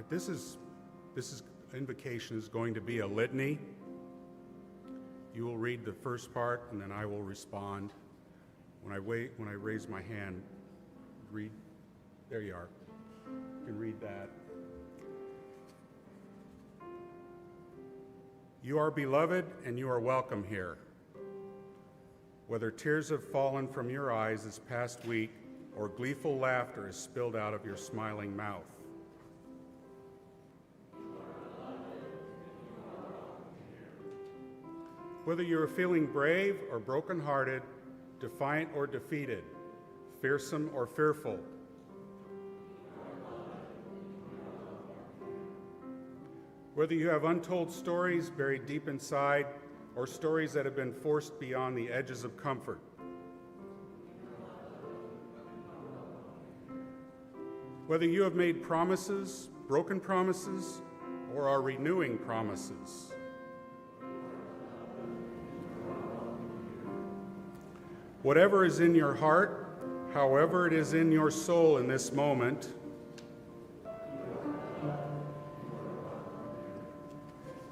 This invocation is going to be a litany. You will read the first part, and then I will respond. When I raise my hand, read. There you are. You can read that. You are beloved, and you are welcome here. Whether tears have fallen from your eyes this past week, or gleeful laughter is spilled out of your smiling mouth. Whether you are feeling brave or brokenhearted, defiant or defeated, fearsome or fearful, whether you have untold stories buried deep inside or stories that have been forced beyond the edges of comfort, whether you have made promises, broken promises, or are renewing promises, whatever is in your heart, however it is in your soul in this moment,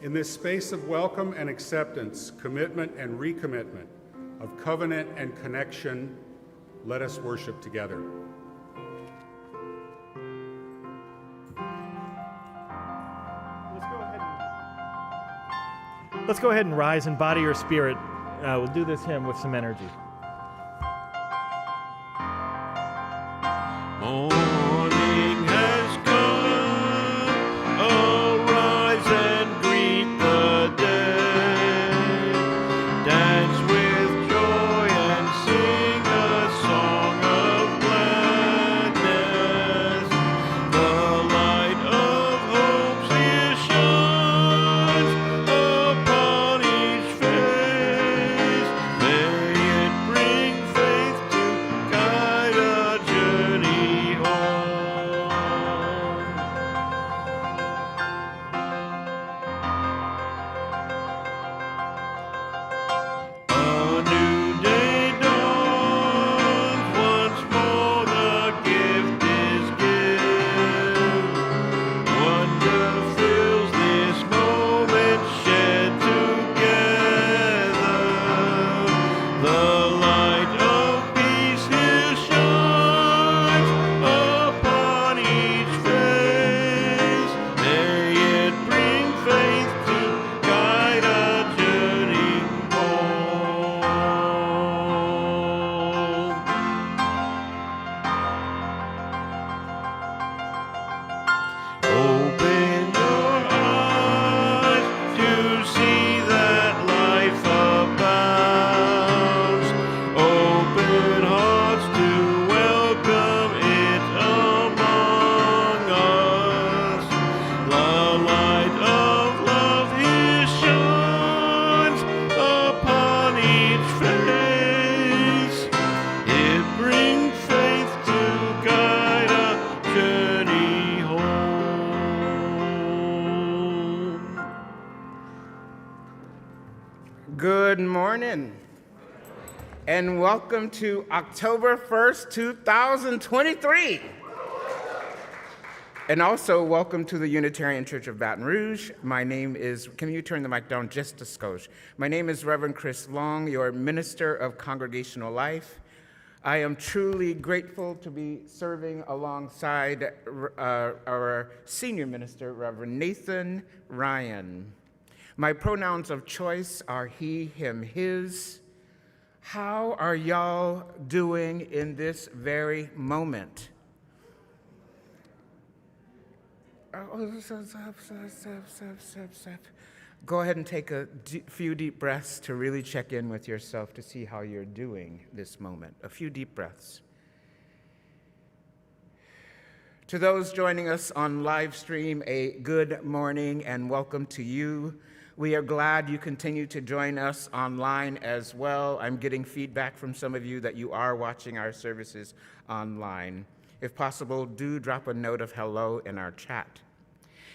in this space of welcome and acceptance, commitment and recommitment, of covenant and connection, let us worship together. Let's go ahead and rise in body or spirit. We'll do this hymn with some energy. Morning has come, arise and greet the day. Dance with joy and sing a song of gladness. The light of hope here shines upon each face. May it bring faith to guide a journey home. A new day dawns, once more the gift is given. Wonder fills this moment shared together. The light of peace here shines upon each face. May it bring faith to guide a journey home. Open your eyes to see that life abounds. Open hearts to welcome it among us. The light of love here shines upon each face. It brings faith to guide a journey home. Good morning, and welcome to October 1st, 2023. And also, welcome to the Unitarian Church of Baton Rouge. My name is, can you turn the mic down just a skosh? My name is Reverend Chris Long, your Minister of Congregational Life. I am truly grateful to be serving alongside our senior minister, Reverend Nathan Ryan. My pronouns of choice are he, him, his. How are y'all doing in this very moment? Go ahead and take a few deep breaths to really check in with yourself to see how you're doing this moment. A few deep breaths. To those joining us on live stream, a good morning and welcome to you. We are glad you continue to join us online as well. I'm getting feedback from some of you that you are watching our services online. If possible, do drop a note of hello in our chat.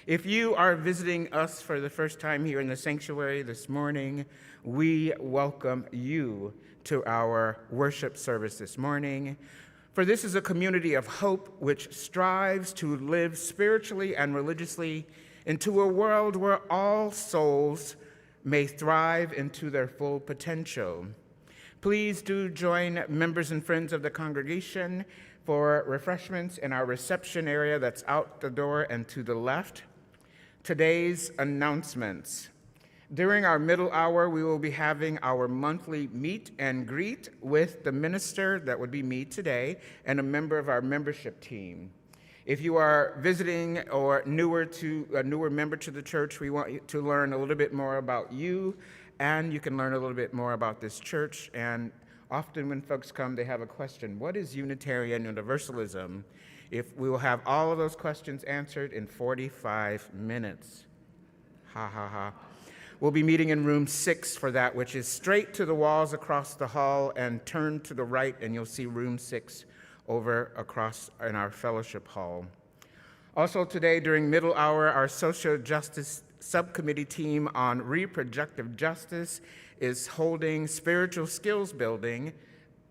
If you are visiting us for the first time here in the sanctuary this morning, we welcome you to our worship service this morning. For this is a community of hope which strives to live spiritually and religiously into a world where all souls may thrive into their full potential. Please do join members and friends of the congregation for refreshments in our reception area that's out the door and to the left. Today's announcements. During our middle hour, we will be having our monthly meet and greet with the minister, that would be me today, and a member of our membership team. If you are visiting or a newer member to the church, we want you to learn a little bit more about you, and you can learn a little bit more about this church. And often when folks come, they have a question: what is Unitarian Universalism? If we will have all of those questions answered in 45 minutes. Ha ha ha. We'll be meeting in room 6 for that, which is straight to the walls across the hall, and turn to the right and you'll see room 6 over across in our fellowship hall. Also today during middle hour, our social justice subcommittee team on reproductive justice is holding spiritual skills building,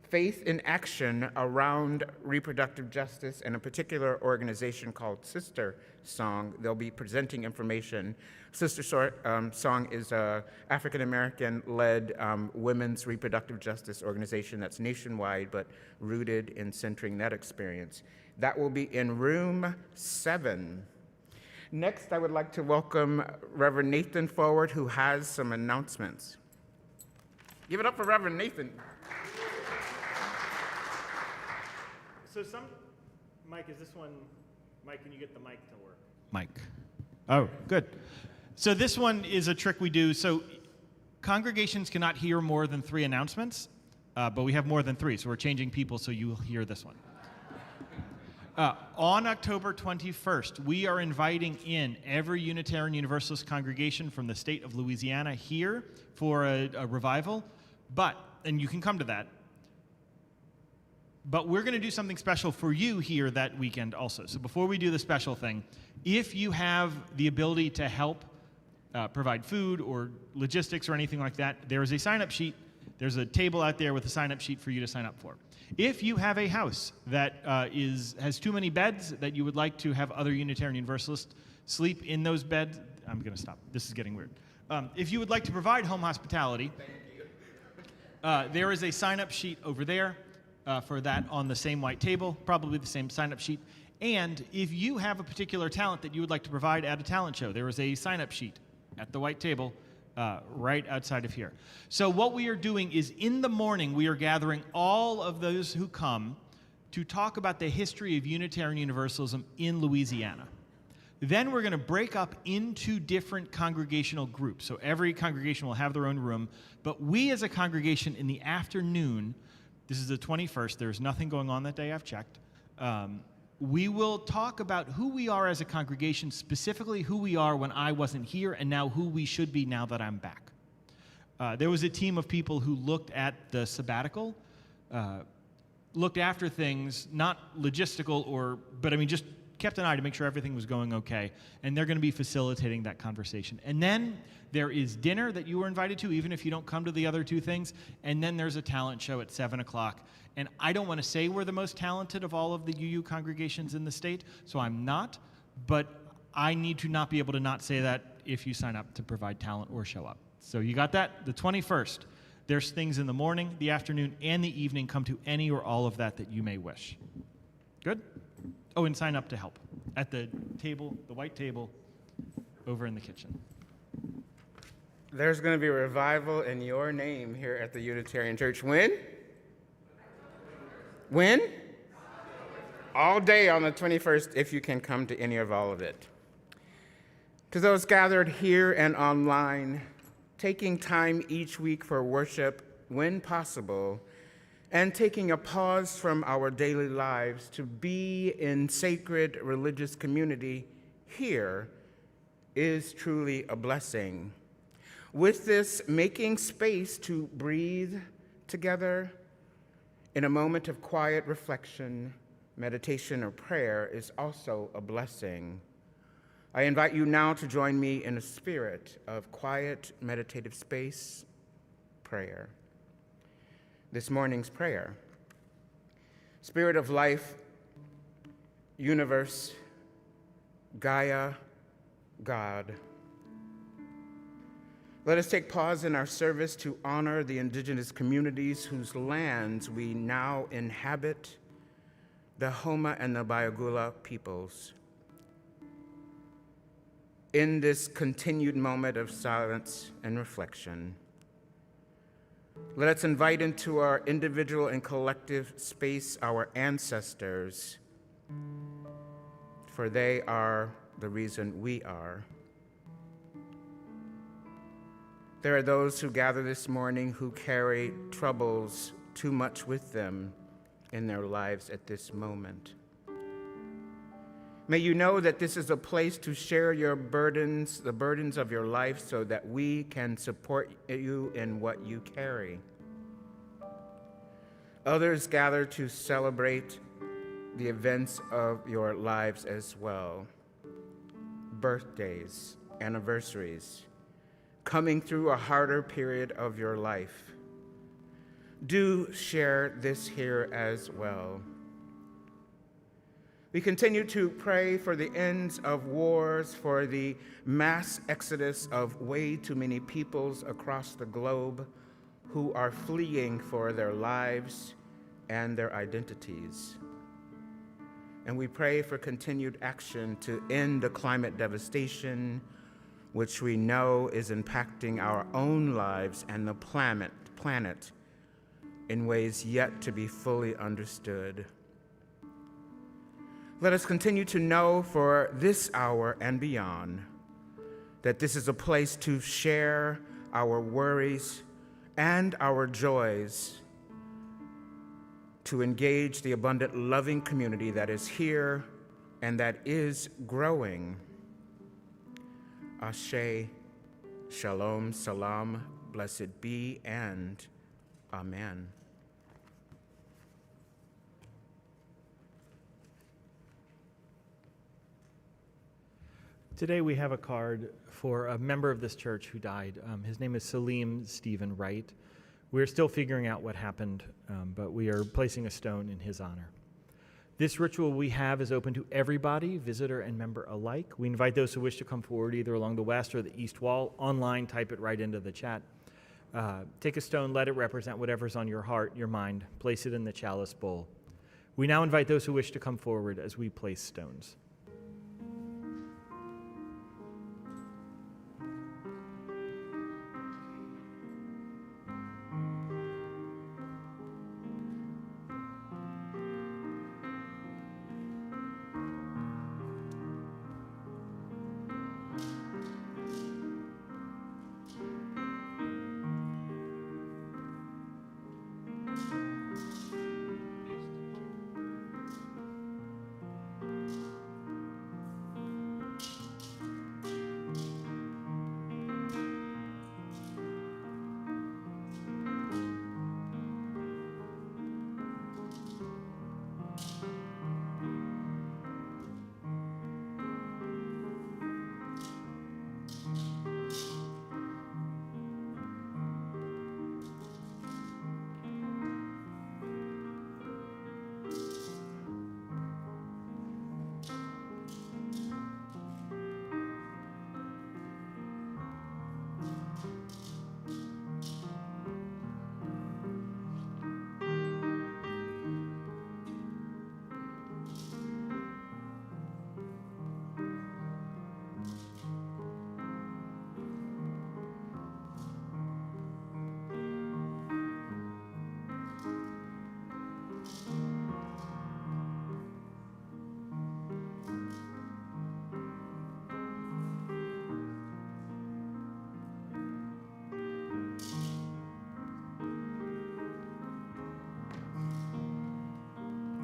faith in action around reproductive justice, and a particular organization called Sister Song. They'll be presenting information. Sister Song is an African-American-led women's reproductive justice organization that's nationwide, but rooted in centering that experience. That will be in room 7. Next, I would like to welcome Reverend Nathan forward, who has some announcements. Give it up for Reverend Nathan. So Mike, is this one, Mike, can you get the mic to work? Mike. Oh, good. So this one is a trick we do. So congregations cannot hear more than 3 announcements, but we have more than 3, so we're changing people so you'll hear this one. On October 21st, we are inviting in every Unitarian Universalist congregation from the state of Louisiana here for a revival, and you can come to that. But we're going to do something special for you here that weekend also. So before we do the special thing, if you have the ability to help provide food or logistics or anything like that, there is a sign-up sheet. There's a table out there with a sign-up sheet for you to sign up for. If you have a house that has too many beds that you would like to have other Unitarian Universalists sleep in those beds, I'm going to stop. This is getting weird. If you would like to provide home hospitality, there is a sign-up sheet over there. For that on the same white table, probably the same sign-up sheet. And if you have a particular talent that you would like to provide at a talent show, there is a sign-up sheet at the white table right outside of here. So what we are doing is in the morning, we are gathering all of those who come to talk about the history of Unitarian Universalism in Louisiana. Then we're going to break up into different congregational groups. So every congregation will have their own room, but we as a congregation in the afternoon, this is the 21st. There's nothing going on that day. I've checked. We will talk about who we are as a congregation, specifically who we are when I wasn't here, and now who we should be now that I'm back. There was a team of people who looked at the sabbatical, looked after things, not logistical but just kept an eye to make sure everything was going okay, and they're going to be facilitating that conversation. And then there is dinner that you were invited to, even if you don't come to the other 2 things, and then there's a talent show at 7 o'clock. And I don't want to say we're the most talented of all of the UU congregations in the state, so I'm not, but I need to not be able to not say that if you sign up to provide talent or show up. So you got that? The 21st. There's things in the morning, the afternoon, and the evening. Come to any or all of that you may wish. Good? Oh, and sign up to help at the table, the white table, over in the kitchen. There's going to be a revival in your name here at the Unitarian Church. When? When? All day on the 21st, if you can come to any of all of it. To those gathered here and online, taking time each week for worship when possible, and taking a pause from our daily lives to be in sacred religious community here is truly a blessing. With this, making space to breathe together in a moment of quiet reflection, meditation, or prayer is also a blessing. I invite you now to join me in a spirit of quiet, meditative space, prayer. This morning's prayer. Spirit of life, universe, Gaia, God. Let us take pause in our service to honor the indigenous communities whose lands we now inhabit, the Homa and the Bayagula peoples. In this continued moment of silence and reflection, let us invite into our individual and collective space our ancestors, for they are the reason we are. There are those who gather this morning who carry troubles too much with them in their lives at this moment. May you know that this is a place to share your burdens, the burdens of your life, so that we can support you in what you carry. Others gather to celebrate the events of your lives as well. Birthdays, anniversaries, coming through a harder period of your life. Do share this here as well. We continue to pray for the ends of wars, for the mass exodus of way too many peoples across the globe who are fleeing for their lives and their identities. And we pray for continued action to end the climate devastation, which we know is impacting our own lives and the planet in ways yet to be fully understood. Let us continue to know for this hour and beyond that this is a place to share our worries and our joys, to engage the abundant, loving community that is here and that is growing. Ashe, Shalom, Salam, blessed be, and Amen. Today we have a card for a member of this church who died. His name is Salim Stephen Wright. We're still figuring out what happened, but we are placing a stone in his honor. This ritual we have is open to everybody, visitor and member alike. We invite those who wish to come forward either along the west or the east wall. Online, type it right into the chat. Take a stone, let it represent whatever's on your heart, your mind. Place it in the chalice bowl. We now invite those who wish to come forward as we place stones.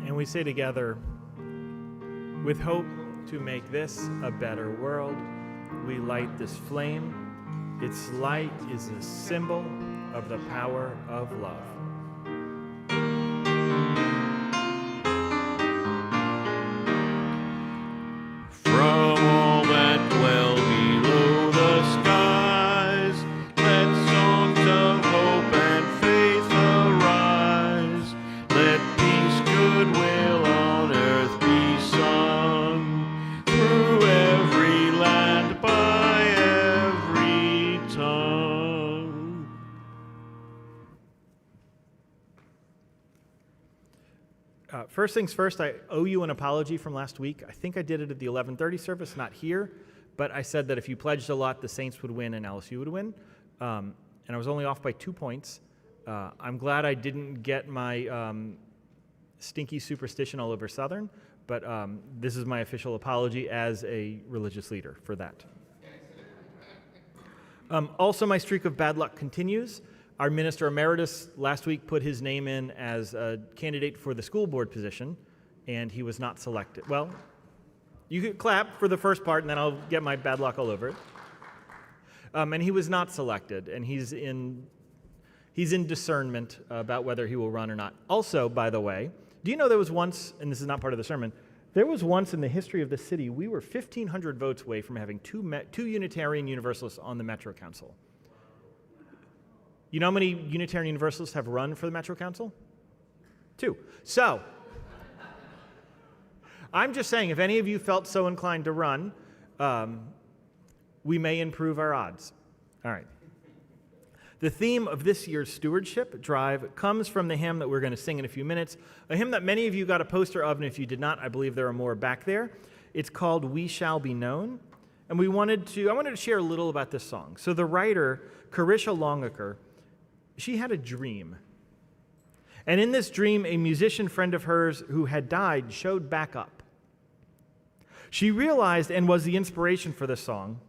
And we say together, with hope to make this a better world, we light this flame. Its light is a symbol of the power of love. From all that dwell below the skies, let songs of hope and faith arise. Let peace, goodwill, First things first, I owe you an apology from last week. I think I did it at the 11:30 service, not here, but I said that if you pledged a lot, the Saints would win and LSU would win, and I was only off by 2 points. I'm glad I didn't get my stinky superstition all over Southern, but this is my official apology as a religious leader for that. Also, my streak of bad luck continues. Our minister emeritus last week put his name in as a candidate for the school board position, and he was not selected. Well, you could clap for the first part, and then I'll get my bad luck all over it. And he was not selected, and he's in discernment about whether he will run or not. Also, by the way, do you know there was once, and this is not part of the sermon, there was once in the history of the city, we were 1,500 votes away from having two Unitarian Universalists on the Metro Council. You know how many Unitarian Universalists have run for the Metro Council? 2. So, I'm just saying, if any of you felt so inclined to run, we may improve our odds. All right. The theme of this year's stewardship drive comes from the hymn that we're going to sing in a few minutes, a hymn that many of you got a poster of, and if you did not, I believe there are more back there. It's called We Shall Be Known, and I wanted to share a little about this song. So the writer, Carisha Longaker, she had a dream. And in this dream, a musician friend of hers who had died showed back up. She realized, and was the inspiration for this song,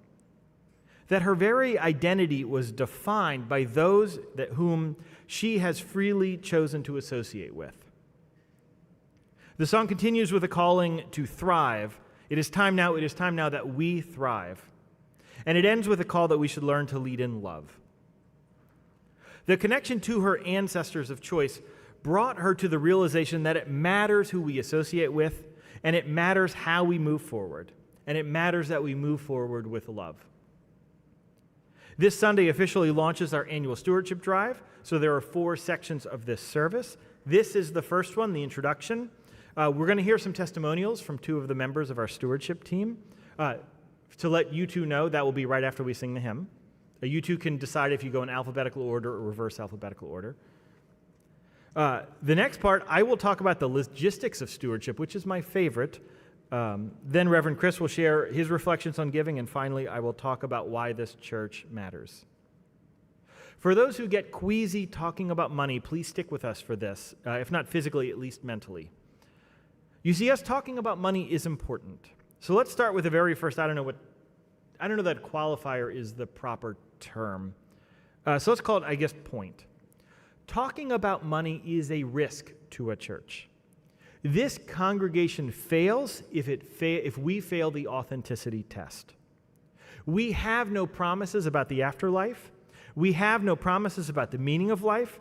that her very identity was defined by those whom she has freely chosen to associate with. The song continues with a calling to thrive. It is time now that we thrive. And it ends with a call that we should learn to lead in love. The connection to her ancestors of choice brought her to the realization that it matters who we associate with, and it matters how we move forward, and it matters that we move forward with love. This Sunday officially launches our annual stewardship drive, so there are 4 sections of this service. This is the first one, the introduction. We're going to hear some testimonials from 2 of the members of our stewardship team. To let you 2 know, that will be right after we sing the hymn. You 2 can decide if you go in alphabetical order or reverse alphabetical order. The next part, I will talk about the logistics of stewardship, which is my favorite. Then Reverend Chris will share his reflections on giving, and finally, I will talk about why this church matters. For those who get queasy talking about money, please stick with us for this, if not physically, at least mentally. You see, us talking about money is important. So let's start with the very first, I don't know that qualifier is the proper term. So let's call it, I guess, point. Talking about money is a risk to a church. This congregation fails if we fail the authenticity test. We have no promises about the afterlife. We have no promises about the meaning of life.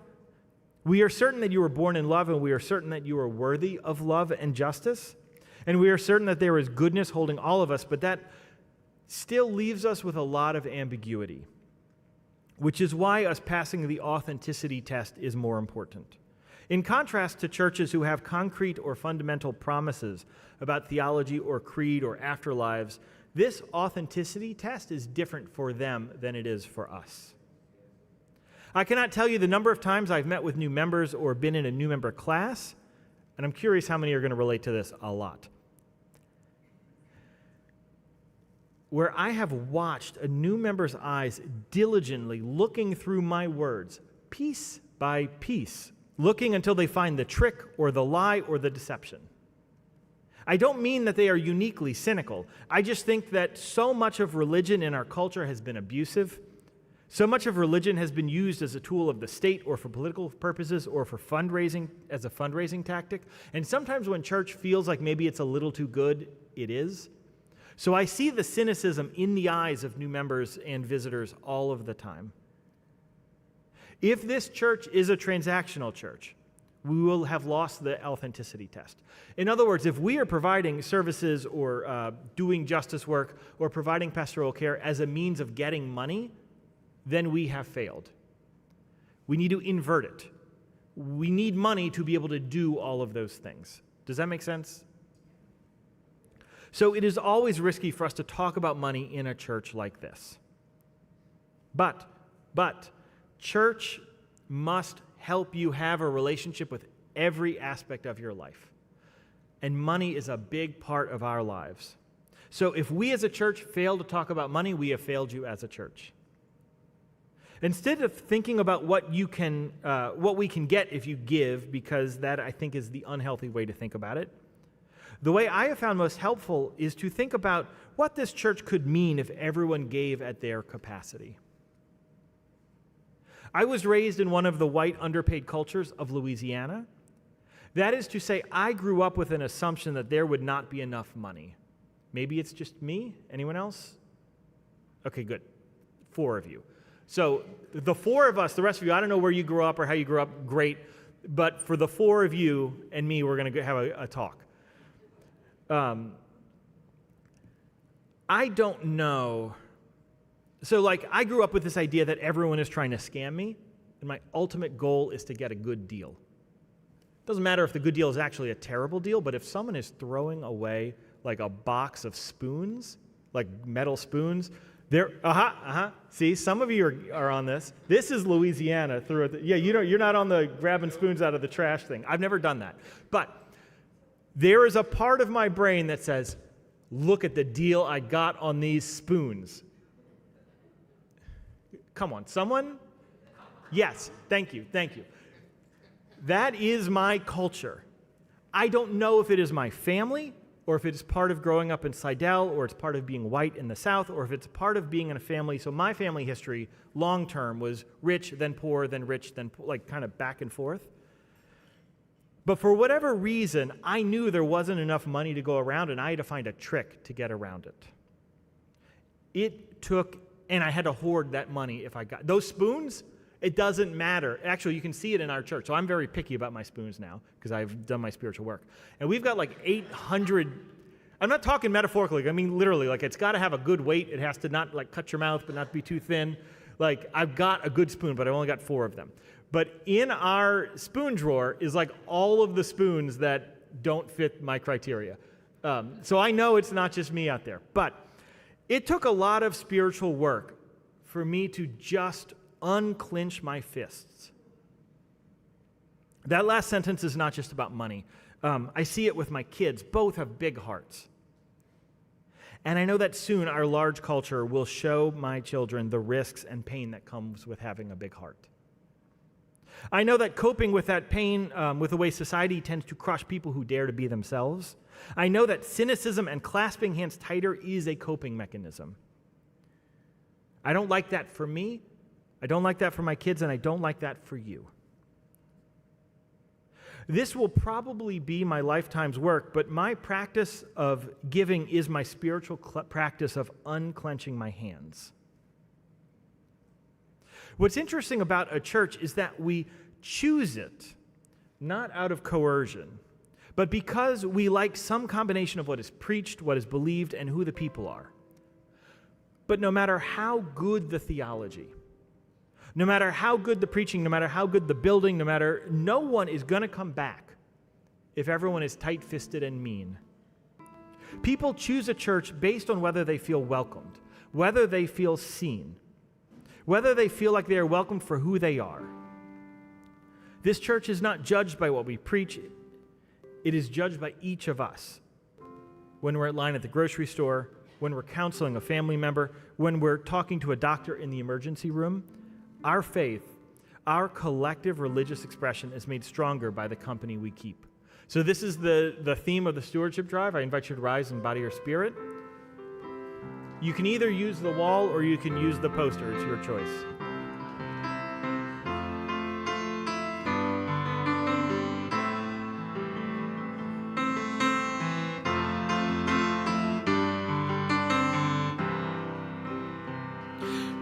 We are certain that you were born in love, and we are certain that you are worthy of love and justice. And we are certain that there is goodness holding all of us, but that still leaves us with a lot of ambiguity, which is why us passing the authenticity test is more important. In contrast to churches who have concrete or fundamental promises about theology or creed or afterlives, this authenticity test is different for them than it is for us. I cannot tell you the number of times I've met with new members or been in a new member class, and I'm curious how many are going to relate to this a lot, where I have watched a new member's eyes diligently looking through my words, piece by piece, looking until they find the trick or the lie or the deception. I don't mean that they are uniquely cynical. I just think that so much of religion in our culture has been abusive. So much of religion has been used as a tool of the state or for political purposes or for fundraising, as a fundraising tactic. And sometimes when church feels like maybe it's a little too good, it is. So I see the cynicism in the eyes of new members and visitors all of the time. If this church is a transactional church, we will have lost the authenticity test. In other words, if we are providing services or doing justice work or providing pastoral care as a means of getting money, then we have failed. We need to invert it. We need money to be able to do all of those things. Does that make sense? So it is always risky for us to talk about money in a church like this. But church must help you have a relationship with every aspect of your life. and money is a big part of our lives. So if we as a church fail to talk about money, we have failed you as a church. Instead of thinking about what we can get if you give, because that I think is the unhealthy way to think about it, the way I have found most helpful is to think about what this church could mean if everyone gave at their capacity. I was raised in one of the white underpaid cultures of Louisiana. That is to say, I grew up with an assumption that there would not be enough money. Maybe it's just me. Anyone else? Okay, good. 4 of you. So the 4 of us, the rest of you, I don't know where you grew up or how you grew up, great. But for the 4 of you and me, we're going to have a talk. I don't know. So I grew up with this idea that everyone is trying to scam me, and my ultimate goal is to get a good deal. Doesn't matter if the good deal is actually a terrible deal, but if someone is throwing away like a box of spoons, like metal spoons, see, some of you are on this. This is Louisiana. You're not on the grabbing spoons out of the trash thing. I've never done that. But there is a part of my brain that says, look at the deal I got on these spoons. Come on, someone? Yes, thank you. That is my culture. I don't know if it is my family, or if it's part of growing up in Slidell, or it's part of being white in the South, or if it's part of being in a family. So my family history, long term, was rich, then poor, then rich, then poor, like kind of back and forth. But for whatever reason, I knew there wasn't enough money to go around, and I had to find a trick to get around it. It took, and I had to hoard that money if I got those spoons. It doesn't matter. Actually, you can see it in our church. So I'm very picky about my spoons now because I've done my spiritual work. And we've got like 800. I'm not talking metaphorically. I mean literally. Like, it's got to have a good weight. It has to not like cut your mouth, but not be too thin. Like, I've got a good spoon, but I've only got 4 of them. But in our spoon drawer is like all of the spoons that don't fit my criteria. So I know it's not just me out there. But it took a lot of spiritual work for me to just unclench my fists. That last sentence is not just about money. I see it with my kids. Both have big hearts. And I know that soon our large culture will show my children the risks and pain that comes with having a big heart. I know that coping with that pain, with the way society tends to crush people who dare to be themselves. I know that cynicism and clasping hands tighter is a coping mechanism. I don't like that for me. I don't like that for my kids, and I don't like that for you. This will probably be my lifetime's work, but my practice of giving is my spiritual practice of unclenching my hands. What's interesting about a church is that we choose it, not out of coercion, but because we like some combination of what is preached, what is believed, and who the people are. But no matter how good the theology, no matter how good the preaching, no matter how good the building, no one is going to come back if everyone is tight-fisted and mean. People choose a church based on whether they feel welcomed, whether they feel seen, whether they feel like they are welcomed for who they are. This church is not judged by what we preach. It is judged by each of us. When we're at line at the grocery store, when we're counseling a family member, when we're talking to a doctor in the emergency room, our faith, our collective religious expression is made stronger by the company we keep. So this is the theme of the stewardship drive. I invite you to rise in body or spirit. You can either use the wall or you can use the poster. It's your choice.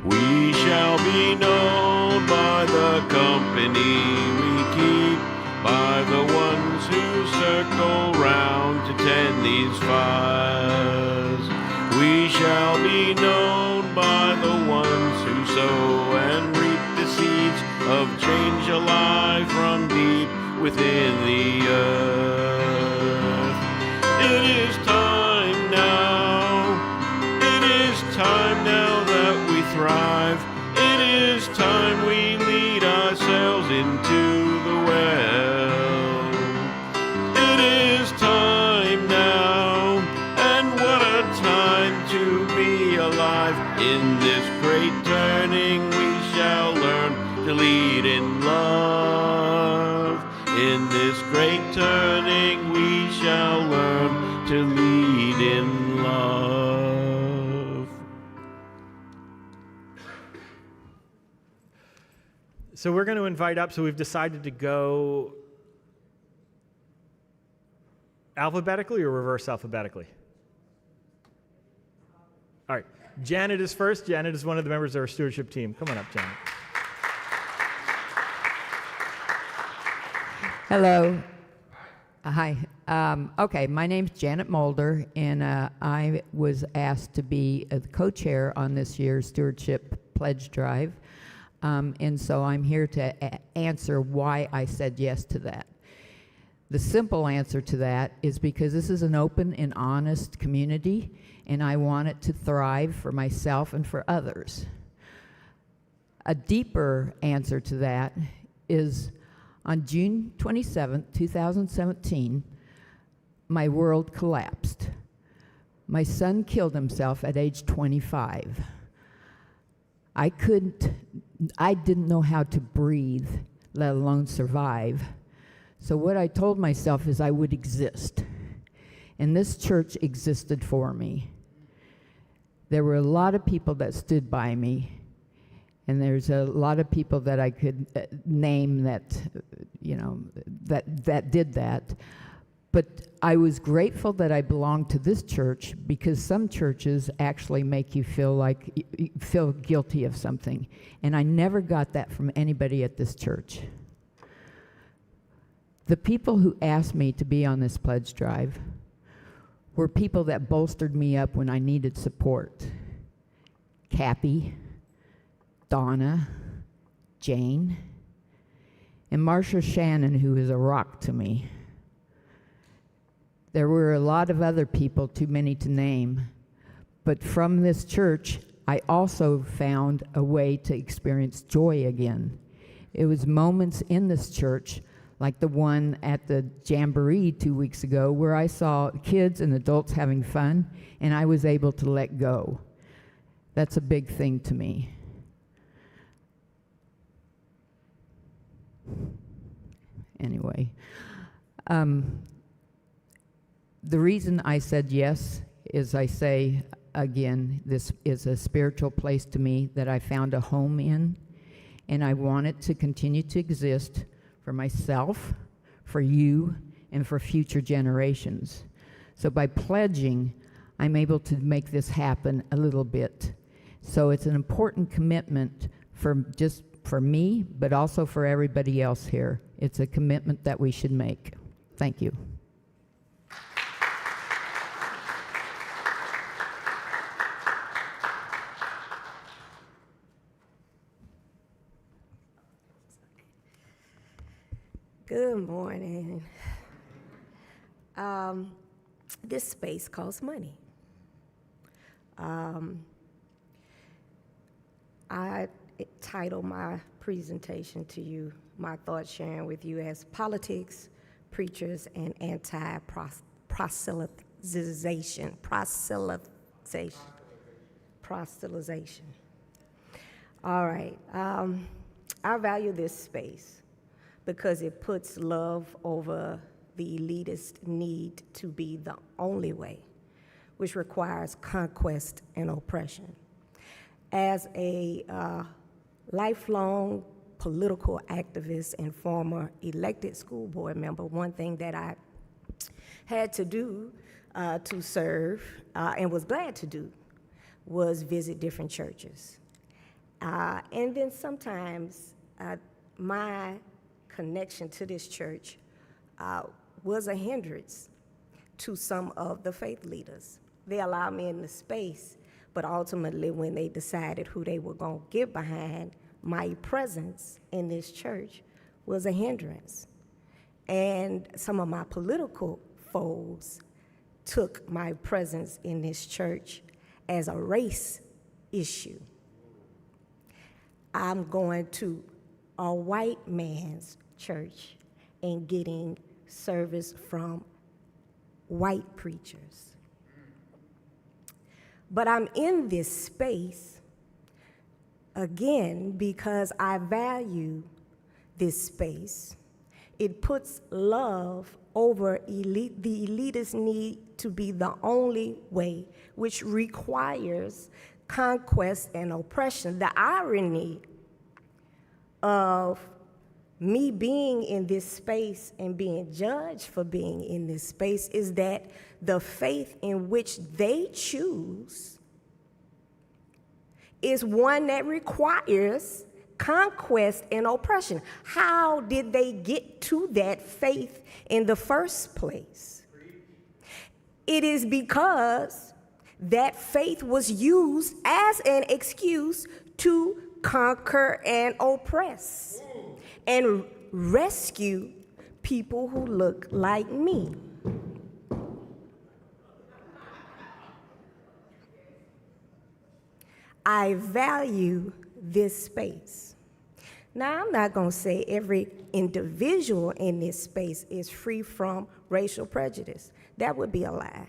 We shall be known by the company we keep, by the ones who circle round to tend these fires. We shall be known by the ones who sow and reap the seeds of change alive from deep within the earth. It is time now. It is time now that we thrive. It is time we lead ourselves into the well. It is time In this great turning we shall learn to lead in love. In this great turning we shall learn to lead in love. So we're going to invite up, so we've decided to go alphabetically or reverse alphabetically? All right. Janet is first. Janet is one of the members of our stewardship team. Come on up, Janet. Hello. Hi. Okay, my name's Janet Mulder, and I was asked to be the co-chair on this year's Stewardship Pledge Drive, and so I'm here to answer why I said yes to that. The simple answer to that is because this is an open and honest community, and I want it to thrive for myself and for others. A deeper answer to that is on June 27, 2017, my world collapsed. My son killed himself at age 25. I didn't know how to breathe, let alone survive. So what I told myself is I would exist. And this church existed for me. There were a lot of people that stood by me. And there's a lot of people that I could name that, that did that. But I was grateful that I belonged to this church, because some churches actually make you feel guilty of something. And I never got that from anybody at this church. The people who asked me to be on this pledge drive were people that bolstered me up when I needed support. Cappy, Donna, Jane, and Marcia Shannon, who is a rock to me. There were a lot of other people, too many to name, but from this church, I also found a way to experience joy again. It was moments in this church, like the one at the Jamboree 2 weeks ago, where I saw kids and adults having fun, and I was able to let go. That's a big thing to me. Anyway, the reason I said yes is, I say again, this is a spiritual place to me that I found a home in, and I want it to continue to exist for myself, for you, and for future generations. So by pledging, I'm able to make this happen a little bit. So it's an important commitment for me, but also for everybody else here. It's a commitment that we should make. Thank you. Good morning. This space costs money. I title my presentation to you, my thoughts sharing with you, as Politics, Preachers, and Proselytization. All right. I value this space because it puts love over the elitist need to be the only way, which requires conquest and oppression. As a lifelong political activist and former elected school board member, one thing that I had to do to serve and was glad to do was visit different churches. And then sometimes my connection to this church was a hindrance to some of the faith leaders. They allowed me in the space, but ultimately when they decided who they were going to get behind, my presence in this church was a hindrance. And some of my political foes took my presence in this church as a race issue. I'm going to a white man's church and getting service from white preachers. But I'm in this space, again, because I value this space. It puts love over the elitist need to be the only way, which requires conquest and oppression. The irony of me being in this space and being judged for being in this space is that the faith in which they choose is one that requires conquest and oppression. How did they get to that faith in the first place? It is because that faith was used as an excuse to conquer and oppress and rescue people who look like me. I value this space. Now, I'm not going to say every individual in this space is free from racial prejudice. That would be a lie.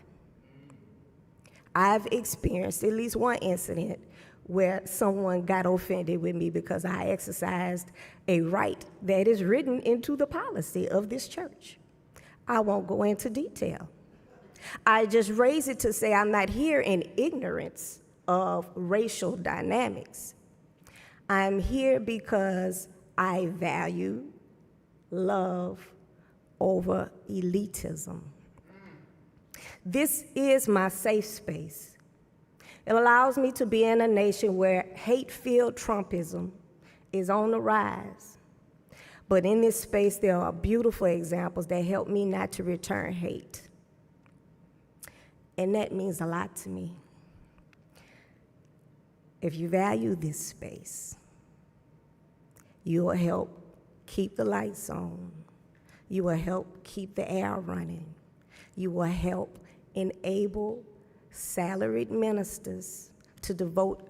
I've experienced at least one incident where someone got offended with me because I exercised a right that is written into the policy of this church. I won't go into detail. I just raise it to say I'm not here in ignorance of racial dynamics. I'm here because I value love over elitism. This is my safe space. It allows me to be in a nation where hate-filled Trumpism is on the rise. But in this space, there are beautiful examples that help me not to return hate. And that means a lot to me. If you value this space, you will help keep the lights on. You will help keep the air running. You will help enable salaried ministers to devote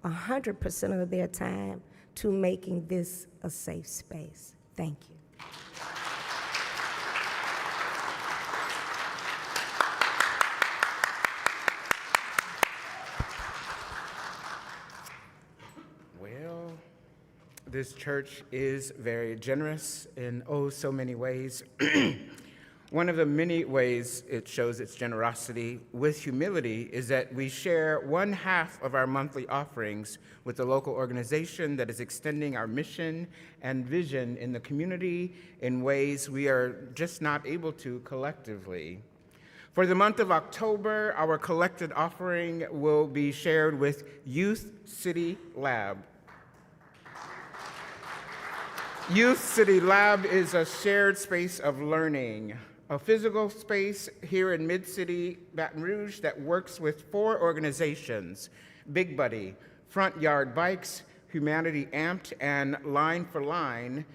100% of their time to making this a safe space. Thank you. Well, this church is very generous in oh so many ways. One of the many ways it shows its generosity with humility is that we share 1/2 of our monthly offerings with the local organization that is extending our mission and vision in the community in ways we are just not able to collectively. For the month of October, our collected offering will be shared with Youth City Lab. Youth City Lab is a shared space of learning, a physical space here in Mid-City Baton Rouge that works with 4 organizations, Big Buddy, Front Yard Bikes, Humanity Amped, and Line for Line,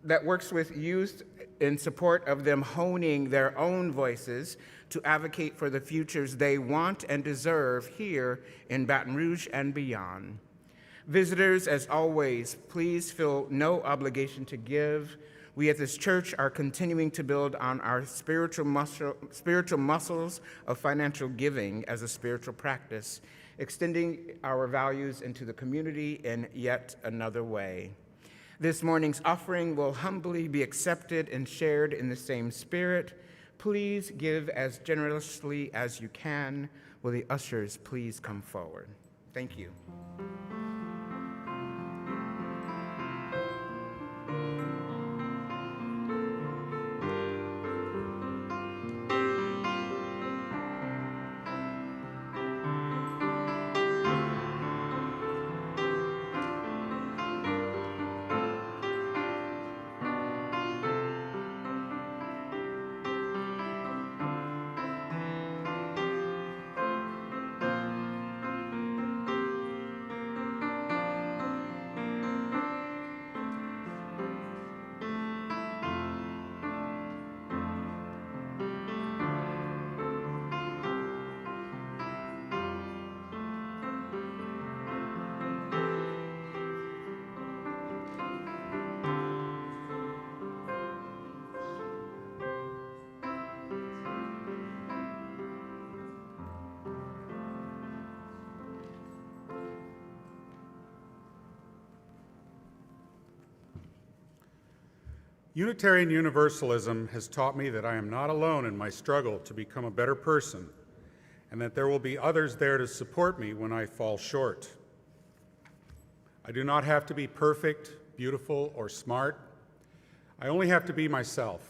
that works with youth in support of them honing their own voices to advocate for the futures they want and deserve here in Baton Rouge and beyond. Visitors, as always, please feel no obligation to give. We at this church are continuing to build on our spiritual muscles of financial giving as a spiritual practice, extending our values into the community in yet another way. This morning's offering will humbly be accepted and shared in the same spirit. Please give as generously as you can. Will the ushers please come forward? Thank you. Unitarian Universalism has taught me that I am not alone in my struggle to become a better person, and that there will be others there to support me when I fall short. I do not have to be perfect, beautiful, or smart. I only have to be myself.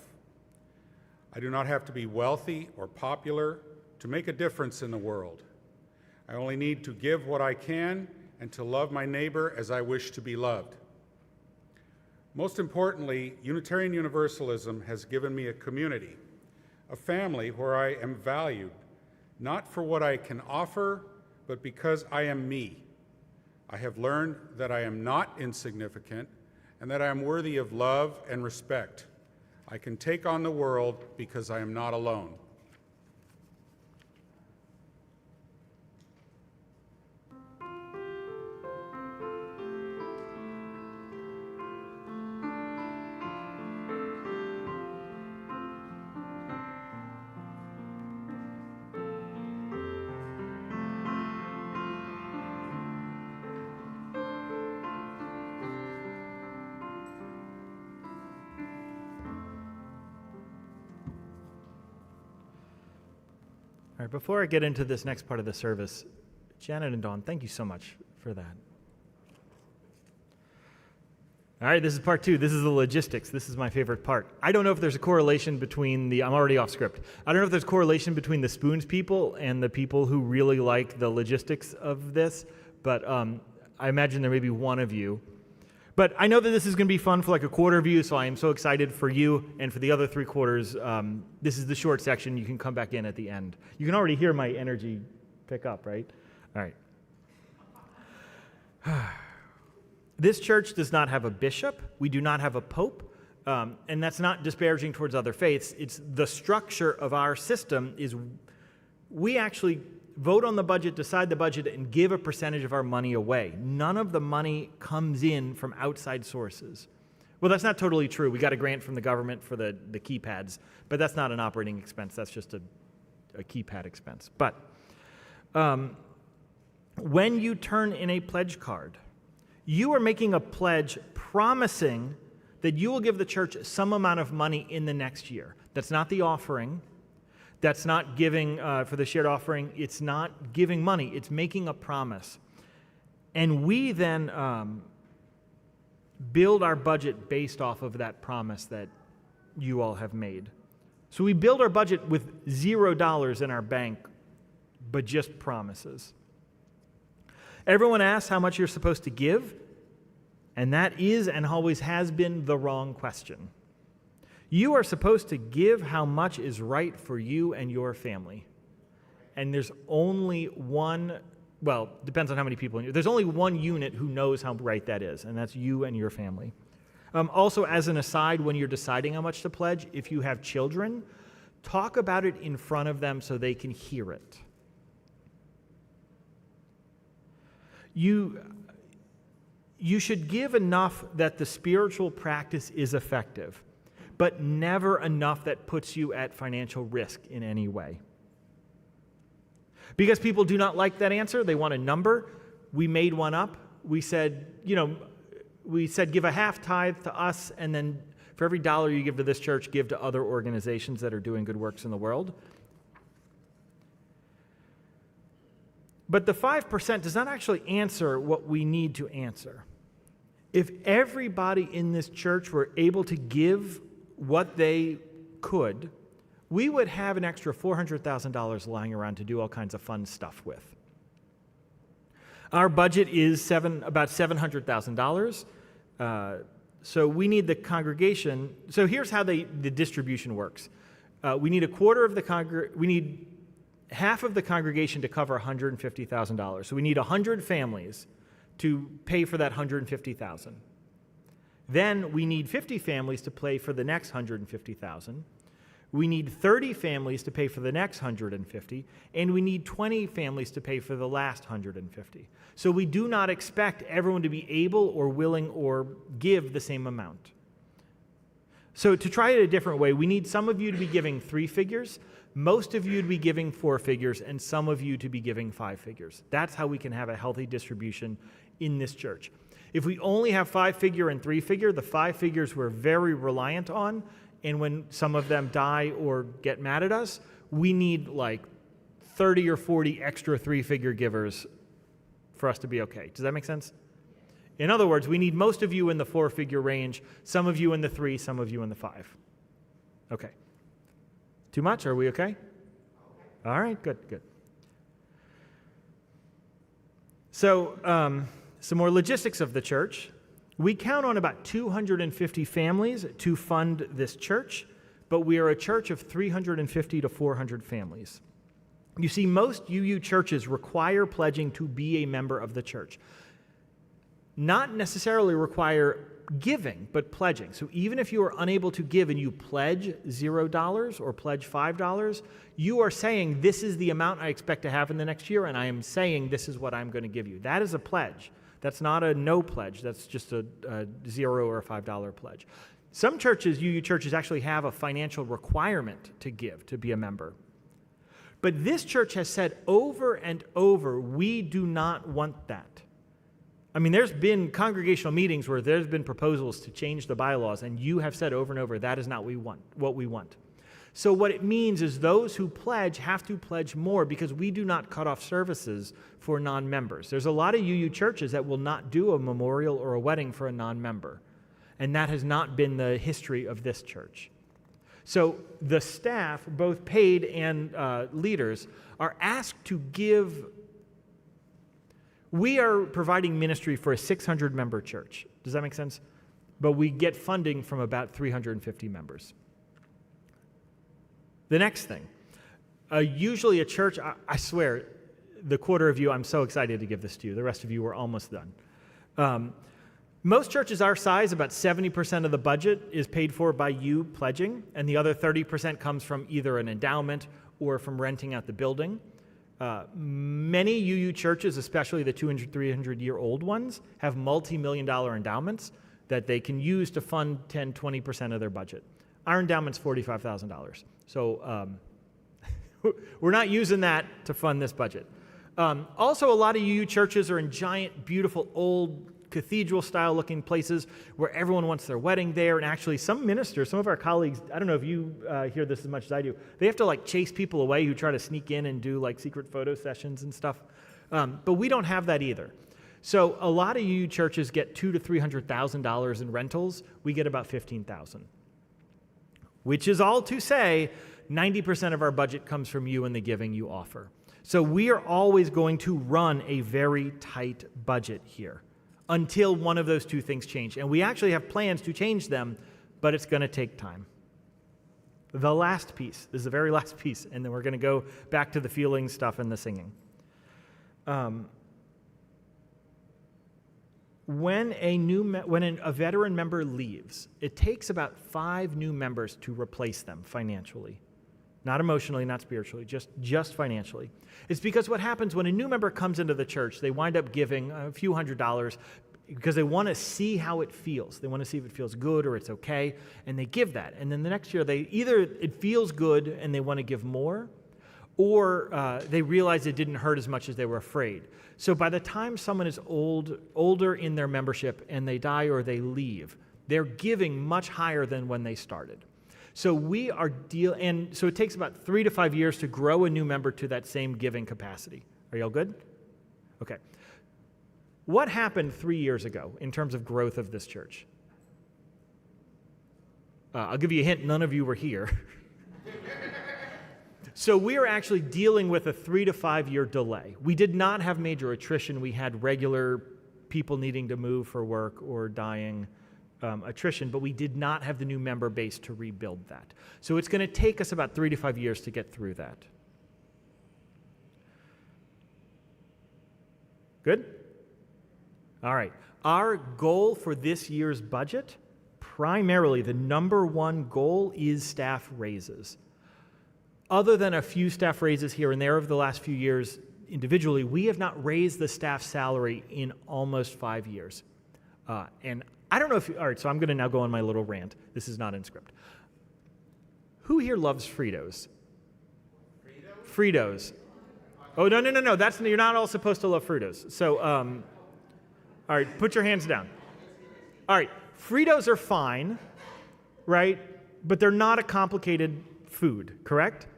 I do not have to be wealthy or popular to make a difference in the world. I only need to give what I can and to love my neighbor as I wish to be loved. Most importantly, Unitarian Universalism has given me a community, a family where I am valued, not for what I can offer, but because I am me. I have learned that I am not insignificant and that I am worthy of love and respect. I can take on the world because I am not alone. All right, before I get into this next part of the service, Janet and Dawn, thank you so much for that. All right, this is part 2. This is the logistics. This is my favorite part. I don't know if there's a correlation between I'm already off script. I don't know if there's a correlation between the Spoons people and the people who really like the logistics of this, but I imagine there may be one of you. But I know that this is going to be fun for like a quarter of you, so I am so excited for you. And for the other 3 quarters, this is the short section. You can come back in at the end. You can already hear my energy pick up, right? All right. This church does not have a bishop. We do not have a pope. And that's not disparaging towards other faiths. It's the structure of our system is we actually vote on the budget, decide the budget, and give a percentage of our money away. None of the money comes in from outside sources. Well, that's not totally true. We got a grant from the government for the keypads, but that's not an operating expense. That's just a keypad expense. But when you turn in a pledge card, you are making a pledge promising that you will give the church some amount of money in the next year. That's not the offering. That's not giving for the shared offering. It's not giving money. It's making a promise. And we then build our budget based off of that promise that you all have made. So we build our budget with $0 in our bank, but just promises. Everyone asks how much you're supposed to give, and that is and always has been the wrong question. You are supposed to give how much is right for you and your family. And there's only one, well, depends on how many people in you. There's only one unit who knows how right that is, and that's you and your family. Also, as an aside, when you're deciding how much to pledge, if you have children, talk about it in front of them so they can hear it. You should give enough that the spiritual practice is effective, but never enough that puts you at financial risk in any way. Because people do not like that answer, they want a number. We made one up. We said, give a half tithe to us, and then for every $1 you give to this church, give to other organizations that are doing good works in the world. But the 5% does not actually answer what we need to answer. If everybody in this church were able to give what they could, we would have an extra $400,000 lying around to do all kinds of fun stuff with. Our budget is about $700,000. So we need the congregation. So here's how the distribution works. We need we need half of the congregation to cover $150,000. So we need 100 families to pay for that $150,000. Then we need 50 families to pay for the next $150,000. We need 30 families to pay for the next $150,000, and we need 20 families to pay for the last $150,000. So we do not expect everyone to be able or willing or give the same amount. So to try it a different way, we need some of you to be giving 3 figures, most of you to be giving 4 figures, and some of you to be giving 5 figures. That's how we can have a healthy distribution in this church. If we only have 5-figure and 3-figure, the 5 figures we're very reliant on, and when some of them die or get mad at us, we need like 30 or 40 extra 3-figure givers for us to be okay. Does that make sense? In other words, we need most of you in the 4-figure range, some of you in the 3, some of you in the 5. Okay. Too much? Are we okay? All right, good. So, some more logistics of the church. We count on about 250 families to fund this church, but we are a church of 350 to 400 families. You see, most UU churches require pledging to be a member of the church. Not necessarily require giving, but pledging. So even if you are unable to give and you pledge $0 or pledge $5, you are saying, this is the amount I expect to have in the next year, and I am saying this is what I'm going to give you. That is a pledge. That's not a no pledge. That's just a $0 or a $5 pledge. Some churches, UU churches, actually have a financial requirement to give, to be a member. But this church has said over and over, we do not want that. I mean, there's been congregational meetings where there's been proposals to change the bylaws, and you have said over and over, that is not what we want. So what it means is those who pledge have to pledge more because we do not cut off services for non-members. There's a lot of UU churches that will not do a memorial or a wedding for a non-member, and that has not been the history of this church. So the staff, both paid and leaders, are asked to give. We are providing ministry for a 600-member church. Does that make sense? But we get funding from about 350 members. The next thing, usually a church, I swear, the quarter of you, I'm so excited to give this to you. The rest of you, we're almost done. Most churches our size, about 70% of the budget is paid for by you pledging, and the other 30% comes from either an endowment or from renting out the building. Many UU churches, especially the 200, 300-year-old ones, have multi-million-dollar endowments that they can use to fund 10, 20% of their budget. Our endowment's $45,000. So we're not using that to fund this budget. Also, a lot of UU churches are in giant, beautiful, old cathedral-style looking places where everyone wants their wedding there. And actually, some ministers, some of our colleagues, I don't know if you hear this as much as I do, they have to like chase people away who try to sneak in and do like secret photo sessions and stuff. But we don't have that either. So a lot of UU churches get $200,000 to $300,000 in rentals. We get about $15,000, which is all to say 90% of our budget comes from you and the giving you offer. So we are always going to run a very tight budget here until one of those two things change. And we actually have plans to change them, but it's going to take time. The last piece, this is the very last piece, and then we're going to go back to the feeling stuff and the singing. When a veteran member leaves, it takes about 5 new members to replace them financially. Not emotionally, not spiritually, just financially. It's because what happens when a new member comes into the church, they wind up giving a few $100s because they want to see how it feels. They want to see if it feels good or it's okay, and they give that. And then the next year, it feels good and they want to give more, or they realize it didn't hurt as much as they were afraid. So by the time someone is older in their membership and they die or they leave, they're giving much higher than when they started. So and so it takes about 3 to 5 years to grow a new member to that same giving capacity. Are y'all good? Okay. What happened 3 years ago in terms of growth of this church? I'll give you a hint, none of you were here. So we are actually dealing with a 3 to 5 year delay. We did not have major attrition. We had regular people needing to move for work or dying. Attrition, but we did not have the new member base to rebuild that. So it's going to take us about 3 to 5 years to get through that. Good? All right. Our goal for this year's budget, primarily the number one goal is staff raises. Other than a few staff raises here and there over the last few years individually, we have not raised the staff salary in almost 5 years. And I don't know if all right, so I'm going to now go on my little rant. This is not in script. Who here loves Fritos? Fritos. Oh, no. You're not all supposed to love Fritos. So, all All right, put your hands down. All right, Fritos are fine, right? But they're not a complicated food, correct?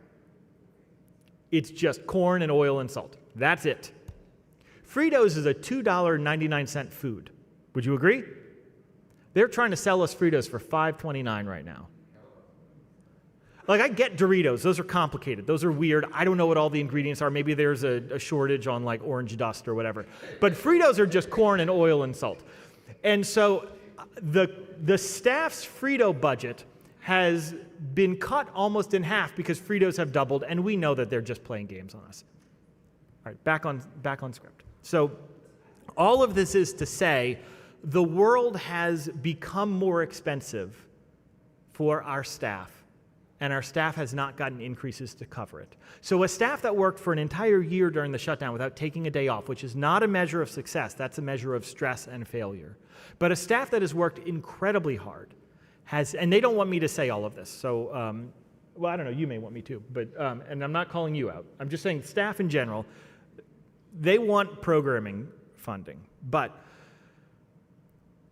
It's just corn and oil and salt. That's it. Fritos is a $2.99 food. Would you agree? They're trying to sell us Fritos for $5.29 right now. Like, I get Doritos. Those are complicated. Those are weird. I don't know what all the ingredients are. Maybe there's a shortage on, like, orange dust or whatever. But Fritos are just corn and oil and salt. And so the staff's Frito budget has been cut almost in half because Fritos have doubled, and we know that they're just playing games on us. All right, back on script. So all of this is to say the world has become more expensive for our staff, and our staff has not gotten increases to cover it. So a staff that worked for an entire year during the shutdown without taking a day off, which is not a measure of success, that's a measure of stress and failure. But a staff that has worked incredibly hard has, and they don't want me to say all of this, so, well, I don't know, you may want me to, but, and I'm not calling you out. I'm just saying staff in general, they want programming funding, but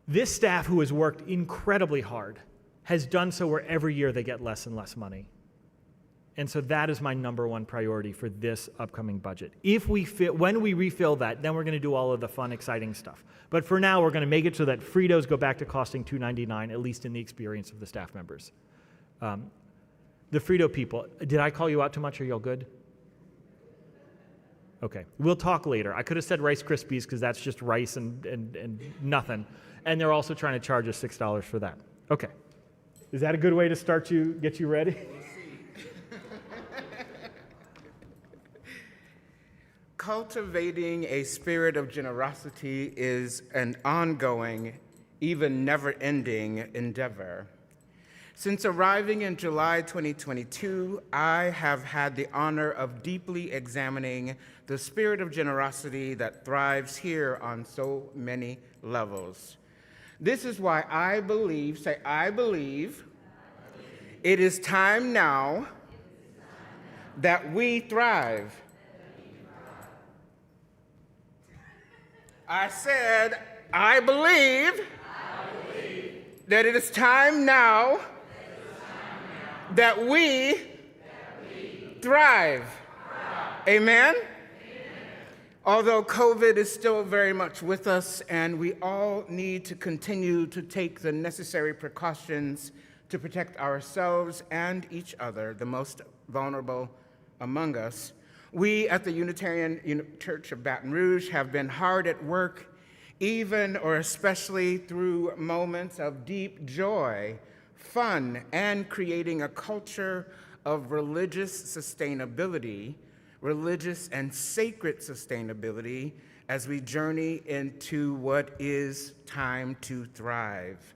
this staff who has worked incredibly hard has done so where every year they get less and less money. And so that is my number one priority for this upcoming budget. When we refill that, then we're going to do all of the fun, exciting stuff. But for now, we're going to make it so that Fritos go back to costing $2.99, at least in the experience of the staff members. The Frito people, did I call you out too much? Are y'all good? Okay, we'll talk later. I could have said Rice Krispies because that's just rice and nothing. And they're also trying to charge us $6 for that. Okay. Is that a good way to get you ready? Cultivating a spirit of generosity is an ongoing, even never-ending endeavor. Since arriving in July 2022, I have had the honor of deeply examining the spirit of generosity that thrives here on so many levels. This is why I believe, say, I believe, it is time now that we thrive. I said, I believe that it is time now that we thrive. Amen? Although COVID is still very much with us, and we all need to continue to take the necessary precautions to protect ourselves and each other, the most vulnerable among us, we at the Unitarian Church of Baton Rouge have been hard at work, even or especially through moments of deep joy, fun, and creating a culture of religious sustainability, religious and sacred sustainability, as we journey into what is time to thrive.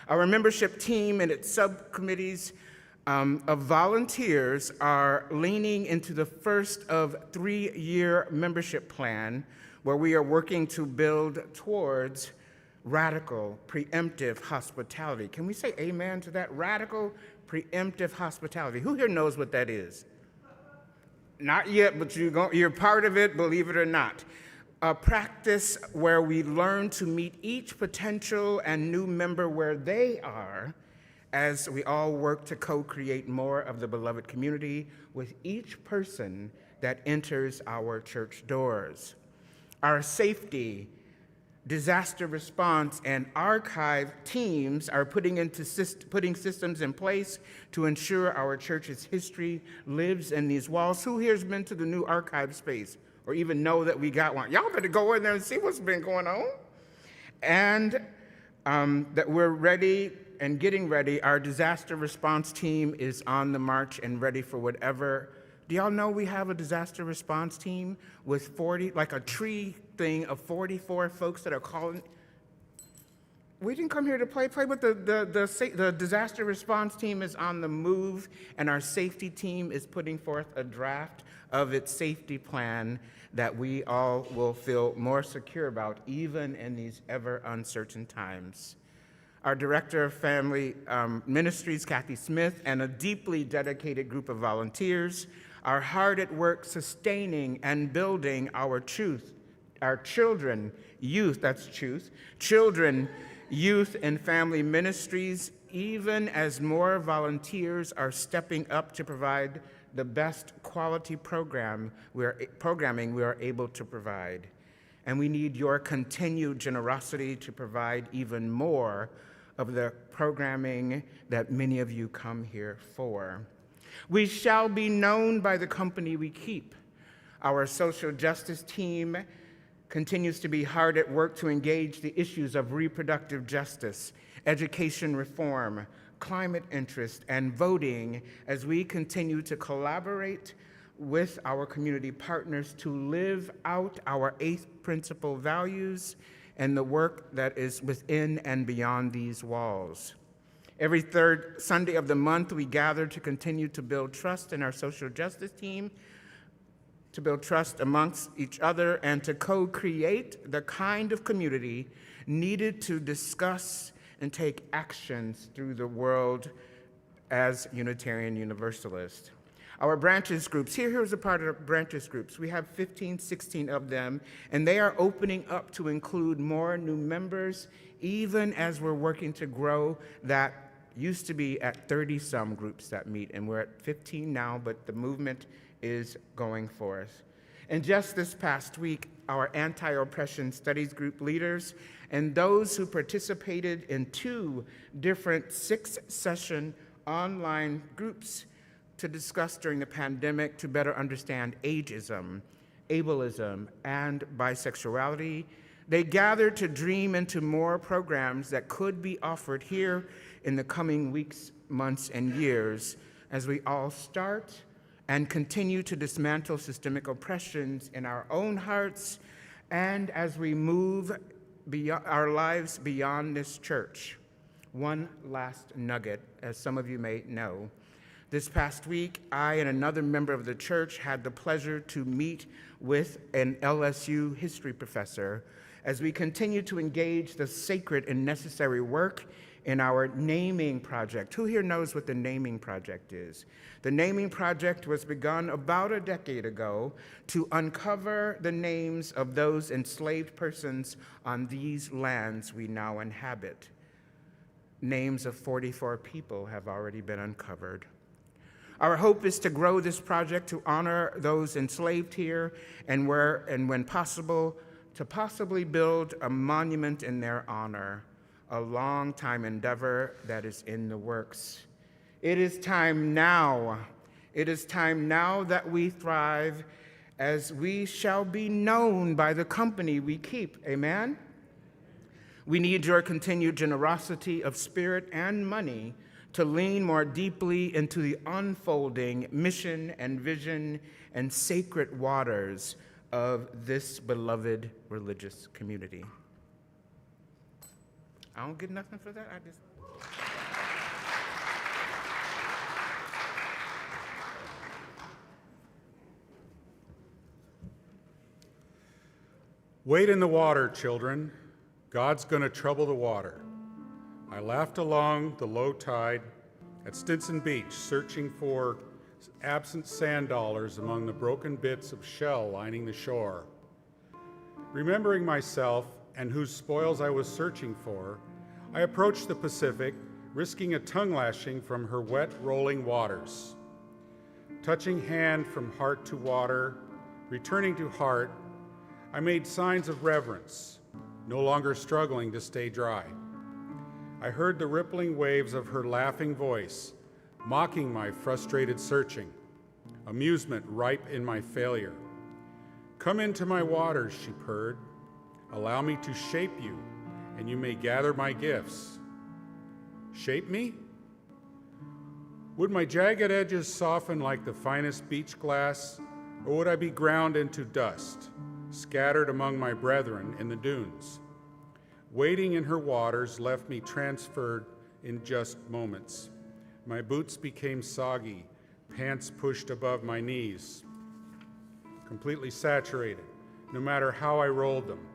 Our membership team and its subcommittees of volunteers are leaning into the first of 3-year membership plan, where we are working to build towards radical, preemptive hospitality. Can we say amen to that? Radical, preemptive hospitality. Who here knows what that is? Not yet, but you're part of it, believe it or not. A practice where we learn to meet each potential and new member where they are, as we all work to co-create more of the beloved community with each person that enters our church doors. Our safety, disaster response, and archive teams are putting systems in place to ensure our church's history lives in these walls. Who here has been to the new archive space or even know that we got one? Y'all better go in there and see what's been going on. And that we're ready and getting ready. Our disaster response team is on the march and ready for whatever. Do y'all know we have a disaster response team with 40, like a tree thing of 44 folks that are calling? We didn't come here to play, but the disaster response team is on the move, and our safety team is putting forth a draft of its safety plan that we all will feel more secure about, even in these ever uncertain times. Our Director of Family Ministries, Kathy Smith, and a deeply dedicated group of volunteers are hard at work sustaining and building our truth, our children, youth, that's truth, children, youth, and family ministries, even as more volunteers are stepping up to provide the best quality programming we are able to provide. And we need your continued generosity to provide even more of the programming that many of you come here for. We shall be known by the company we keep. Our social justice team continues to be hard at work to engage the issues of reproductive justice, education reform, climate interest, and voting as we continue to collaborate with our community partners to live out our 8th principle values and the work that is within and beyond these walls. Every third Sunday of the month, we gather to continue to build trust in our social justice team, to build trust amongst each other, and to co-create the kind of community needed to discuss and take actions through the world as Unitarian Universalists. Our branches groups, here's a part of our branches groups. We have 15, 16 of them, and they are opening up to include more new members, even as we're working to grow that used to be at 30-some groups that meet, and we're at 15 now, but the movement is going for us. And just this past week, our anti-oppression studies group leaders and those who participated in 2 different 6-session online groups to discuss during the pandemic to better understand ageism, ableism, and bisexuality. They gathered to dream into more programs that could be offered here in the coming weeks, months, and years as we all start and continue to dismantle systemic oppressions in our own hearts and as we move our lives beyond this church. One last nugget, as some of you may know. This past week, I and another member of the church had the pleasure to meet with an LSU history professor as we continue to engage the sacred and necessary work in our naming project. Who here knows what the naming project is? The naming project was begun about a decade ago to uncover the names of those enslaved persons on these lands we now inhabit. Names of 44 people have already been uncovered. Our hope is to grow this project to honor those enslaved here and when possible, to possibly build a monument in their honor, a long-time endeavor that is in the works. It is time now. It is time now that we thrive, as we shall be known by the company we keep. Amen? We need your continued generosity of spirit and money to lean more deeply into the unfolding mission and vision and sacred waters of this beloved religious community. I don't get nothing for that. Wade in the water, children. God's going to trouble the water. I laughed along the low tide at Stinson Beach, searching for absent sand dollars among the broken bits of shell lining the shore. Remembering myself and whose spoils I was searching for, I approached the Pacific, risking a tongue lashing from her wet, rolling waters. Touching hand from heart to water, returning to heart, I made signs of reverence, no longer struggling to stay dry. I heard the rippling waves of her laughing voice, mocking my frustrated searching, amusement ripe in my failure. Come into my waters, she purred. Allow me to shape you, and you may gather my gifts. Shape me? Would my jagged edges soften like the finest beach glass, or would I be ground into dust, scattered among my brethren in the dunes? Wading in her waters left me transferred in just moments. My boots became soggy, pants pushed above my knees, completely saturated, no matter how I rolled them.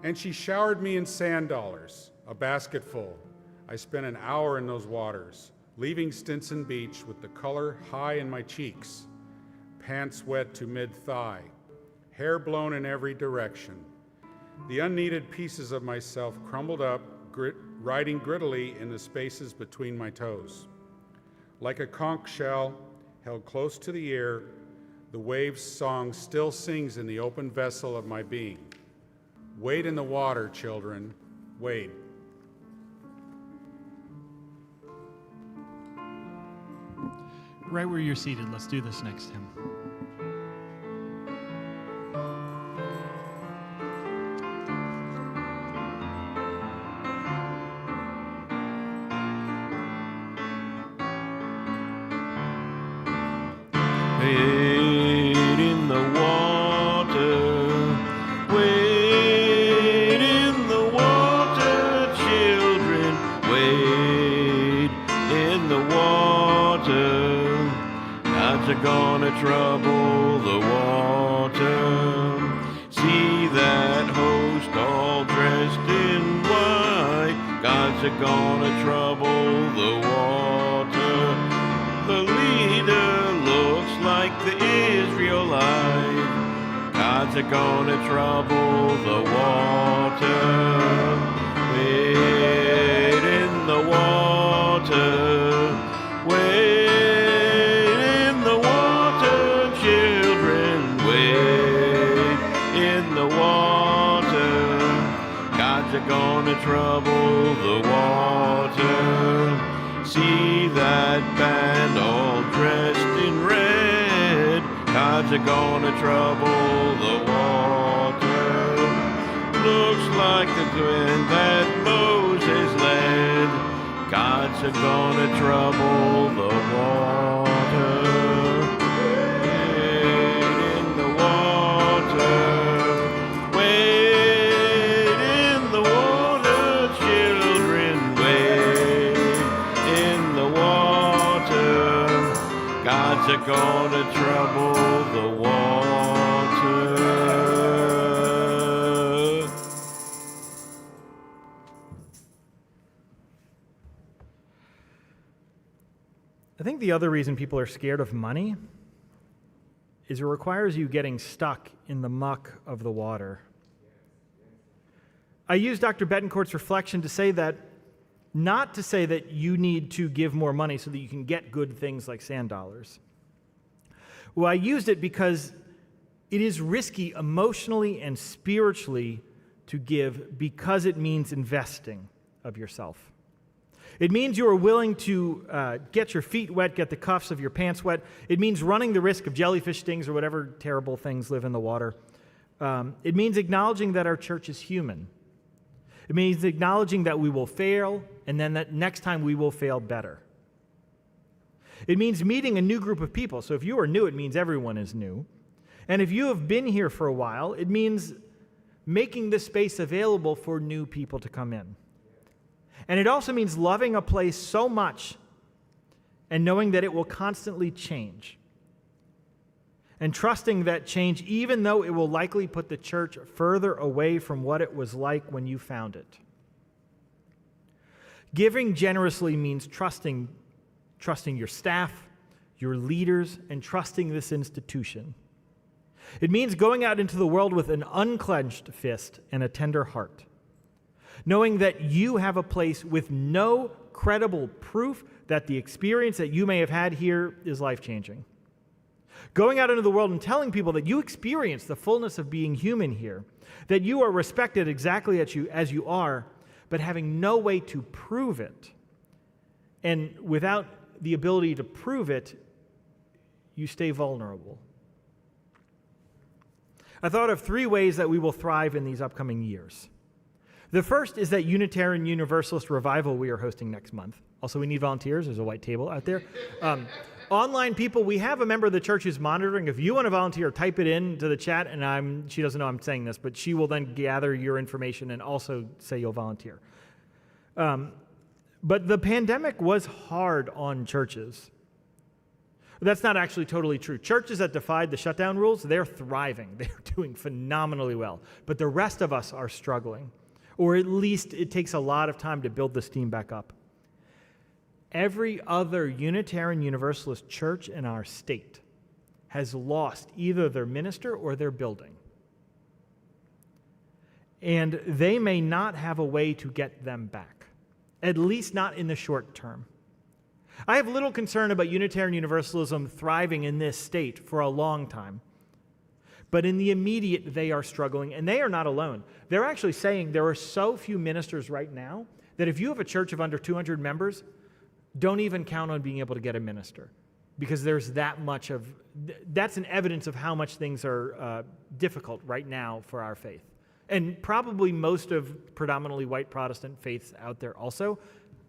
And she showered me in sand dollars, a basketful. I spent an hour in those waters, leaving Stinson Beach with the color high in my cheeks, pants wet to mid-thigh, hair blown in every direction. The unneeded pieces of myself crumbled up, riding grittily in the spaces between my toes. Like a conch shell held close to the ear, the wave's song still sings in the open vessel of my being. Wade in the water, children, wade. Right where you're seated, let's do this next hymn. Wade in the water, wade in the water, children, wade in the water. Gods are gonna trouble the water. See that host all dressed in white. Gods are gonna trouble the water. The leader looks like the Israelite. Gods are gonna trouble the water. Wade in the water. Wade in the water, children. Wade in the water. Gods are gonna trouble the water. See that band all dressed in red. Gods are gonna trouble the water. Looks like the wind that Moses led. Gods are gonna trouble the water. Wade in the water. Wade in the water, children. Wade in the water. Gods are gonna trouble the water. I think the other reason people are scared of money is it requires you getting stuck in the muck of the water. I use Dr. Betancourt's reflection to say that, not to say that you need to give more money so that you can get good things like sand dollars. Well, I used it because it is risky emotionally and spiritually to give because it means investing of yourself. It means you are willing to get your feet wet, get the cuffs of your pants wet. It means running the risk of jellyfish stings or whatever terrible things live in the water. It means acknowledging that our church is human. It means acknowledging that we will fail, and then that next time we will fail better. It means meeting a new group of people. So if you are new, it means everyone is new. And if you have been here for a while, it means making this space available for new people to come in. And it also means loving a place so much and knowing that it will constantly change. And trusting that change, even though it will likely put the church further away from what it was like when you found it. Giving generously means trusting your staff, your leaders, and trusting this institution. It means going out into the world with an unclenched fist and a tender heart, knowing that you have a place with no credible proof that the experience that you may have had here is life-changing. Going out into the world and telling people that you experience the fullness of being human here, that you are respected exactly as you are, but having no way to prove it. And without the ability to prove it, you stay vulnerable. I thought of 3 ways that we will thrive in these upcoming years. The first is that Unitarian Universalist revival we are hosting next month. Also, we need volunteers. There's a white table out there. Online people, we have a member of the church who's monitoring. If you want to volunteer, type it into the chat, and she doesn't know I'm saying this, but she will then gather your information and also say you'll volunteer. But the pandemic was hard on churches. That's not actually totally true. Churches that defied the shutdown rules, they're thriving. They're doing phenomenally well. But the rest of us are struggling. Or at least it takes a lot of time to build this team back up. Every other Unitarian Universalist church in our state has lost either their minister or their building. and they may not have a way to get them back, at least not in the short term. I have little concern about Unitarian Universalism thriving in this state for a long time. But in the immediate, they are struggling, and they are not alone. They're actually saying there are so few ministers right now that if you have a church of under 200 members, don't even count on being able to get a minister, because there's that much of, that's an evidence of how much things are difficult right now for our faith. And probably most of predominantly white Protestant faiths out there also,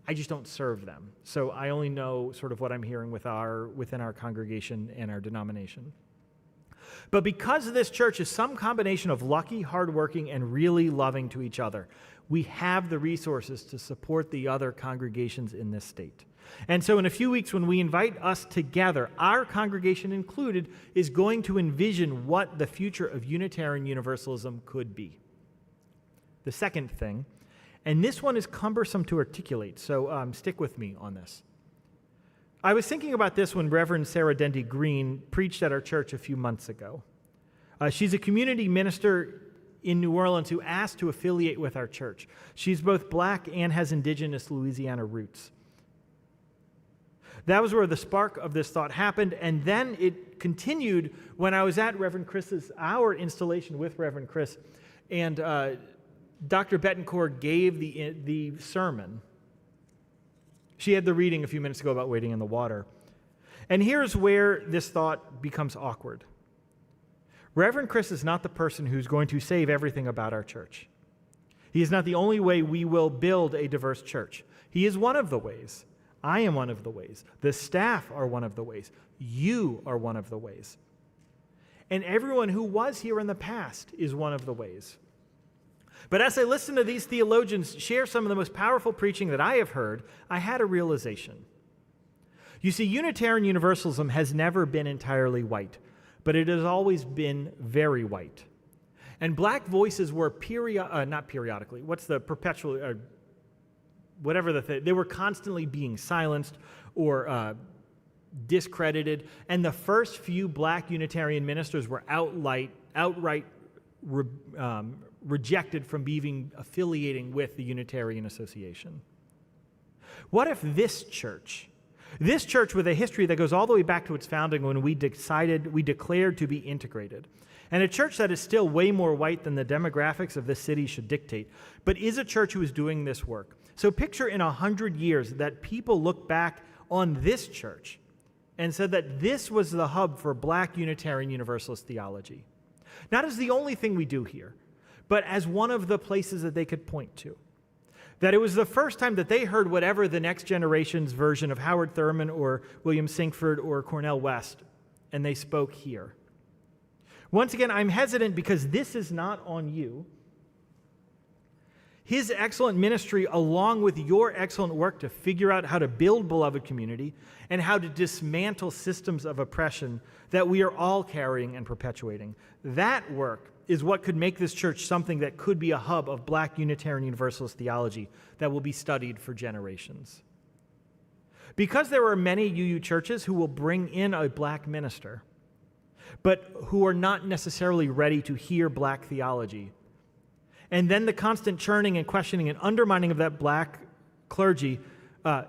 I just don't serve them. So I only know sort of what I'm hearing within our congregation and our denomination. But because this church is some combination of lucky, hardworking, and really loving to each other, we have the resources to support the other congregations in this state. And so in a few weeks, when we invite us together, our congregation included, is going to envision what the future of Unitarian Universalism could be. The second thing, and this one is cumbersome to articulate, so stick with me on this. I was thinking about this when Reverend Sarah Dendy Green preached at our church a few months ago. She's a community minister in New Orleans who asked to affiliate with our church. She's both black and has indigenous Louisiana roots. That was where the spark of this thought happened, and then it continued when I was at Reverend Chris's, our installation with Reverend Chris, and Dr. Betancourt gave the sermon. She had the reading a few minutes ago about waiting in the water. And here's where this thought becomes awkward. Reverend Chris is not the person who's going to save everything about our church. He is not the only way we will build a diverse church. He is one of the ways. I am one of the ways. The staff are one of the ways. You are one of the ways. And everyone who was here in the past is one of the ways. But as I listened to these theologians share some of the most powerful preaching that I have heard, I had a realization. You see, Unitarian Universalism has never been entirely white, but it has always been very white. And black voices were not periodically, what's the perpetual, whatever the thing, they were constantly being silenced or discredited. And the first few black Unitarian ministers were outright rejected from affiliating with the Unitarian Association. What if this church with a history that goes all the way back to its founding when we declared to be integrated, and a church that is still way more white than the demographics of this city should dictate, but is a church who is doing this work. So picture in 100 years that people look back on this church and said that this was the hub for black Unitarian Universalist theology. Not as the only thing we do here, but as one of the places that they could point to. That it was the first time that they heard whatever the next generation's version of Howard Thurman or William Sinkford or Cornel West, and they spoke here. Once again, I'm hesitant because this is not on you. His excellent ministry, along with your excellent work to figure out how to build beloved community and how to dismantle systems of oppression that we are all carrying and perpetuating, that work is what could make this church something that could be a hub of black Unitarian Universalist theology that will be studied for generations. Because there are many UU churches who will bring in a black minister, but who are not necessarily ready to hear black theology, and then the constant churning and questioning and undermining of that black clergy,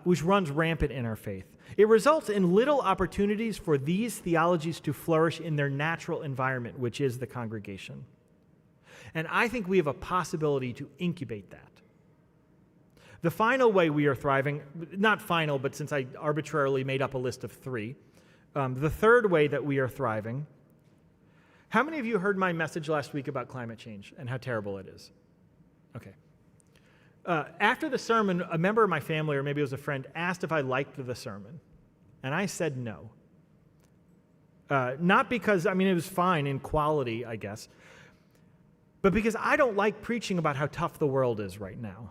which runs rampant in our faith. It results in little opportunities for these theologies to flourish in their natural environment, which is the congregation. And I think we have a possibility to incubate that. The final way we are thriving, not final, but since I arbitrarily made up a list of 3, the third way that we are thriving. How many of you heard my message last week about climate change and how terrible it is? Okay. After the sermon, a member of my family, or maybe it was a friend, asked if I liked the sermon. And I said no. Not because, it was fine in quality, I guess, but because I don't like preaching about how tough the world is right now.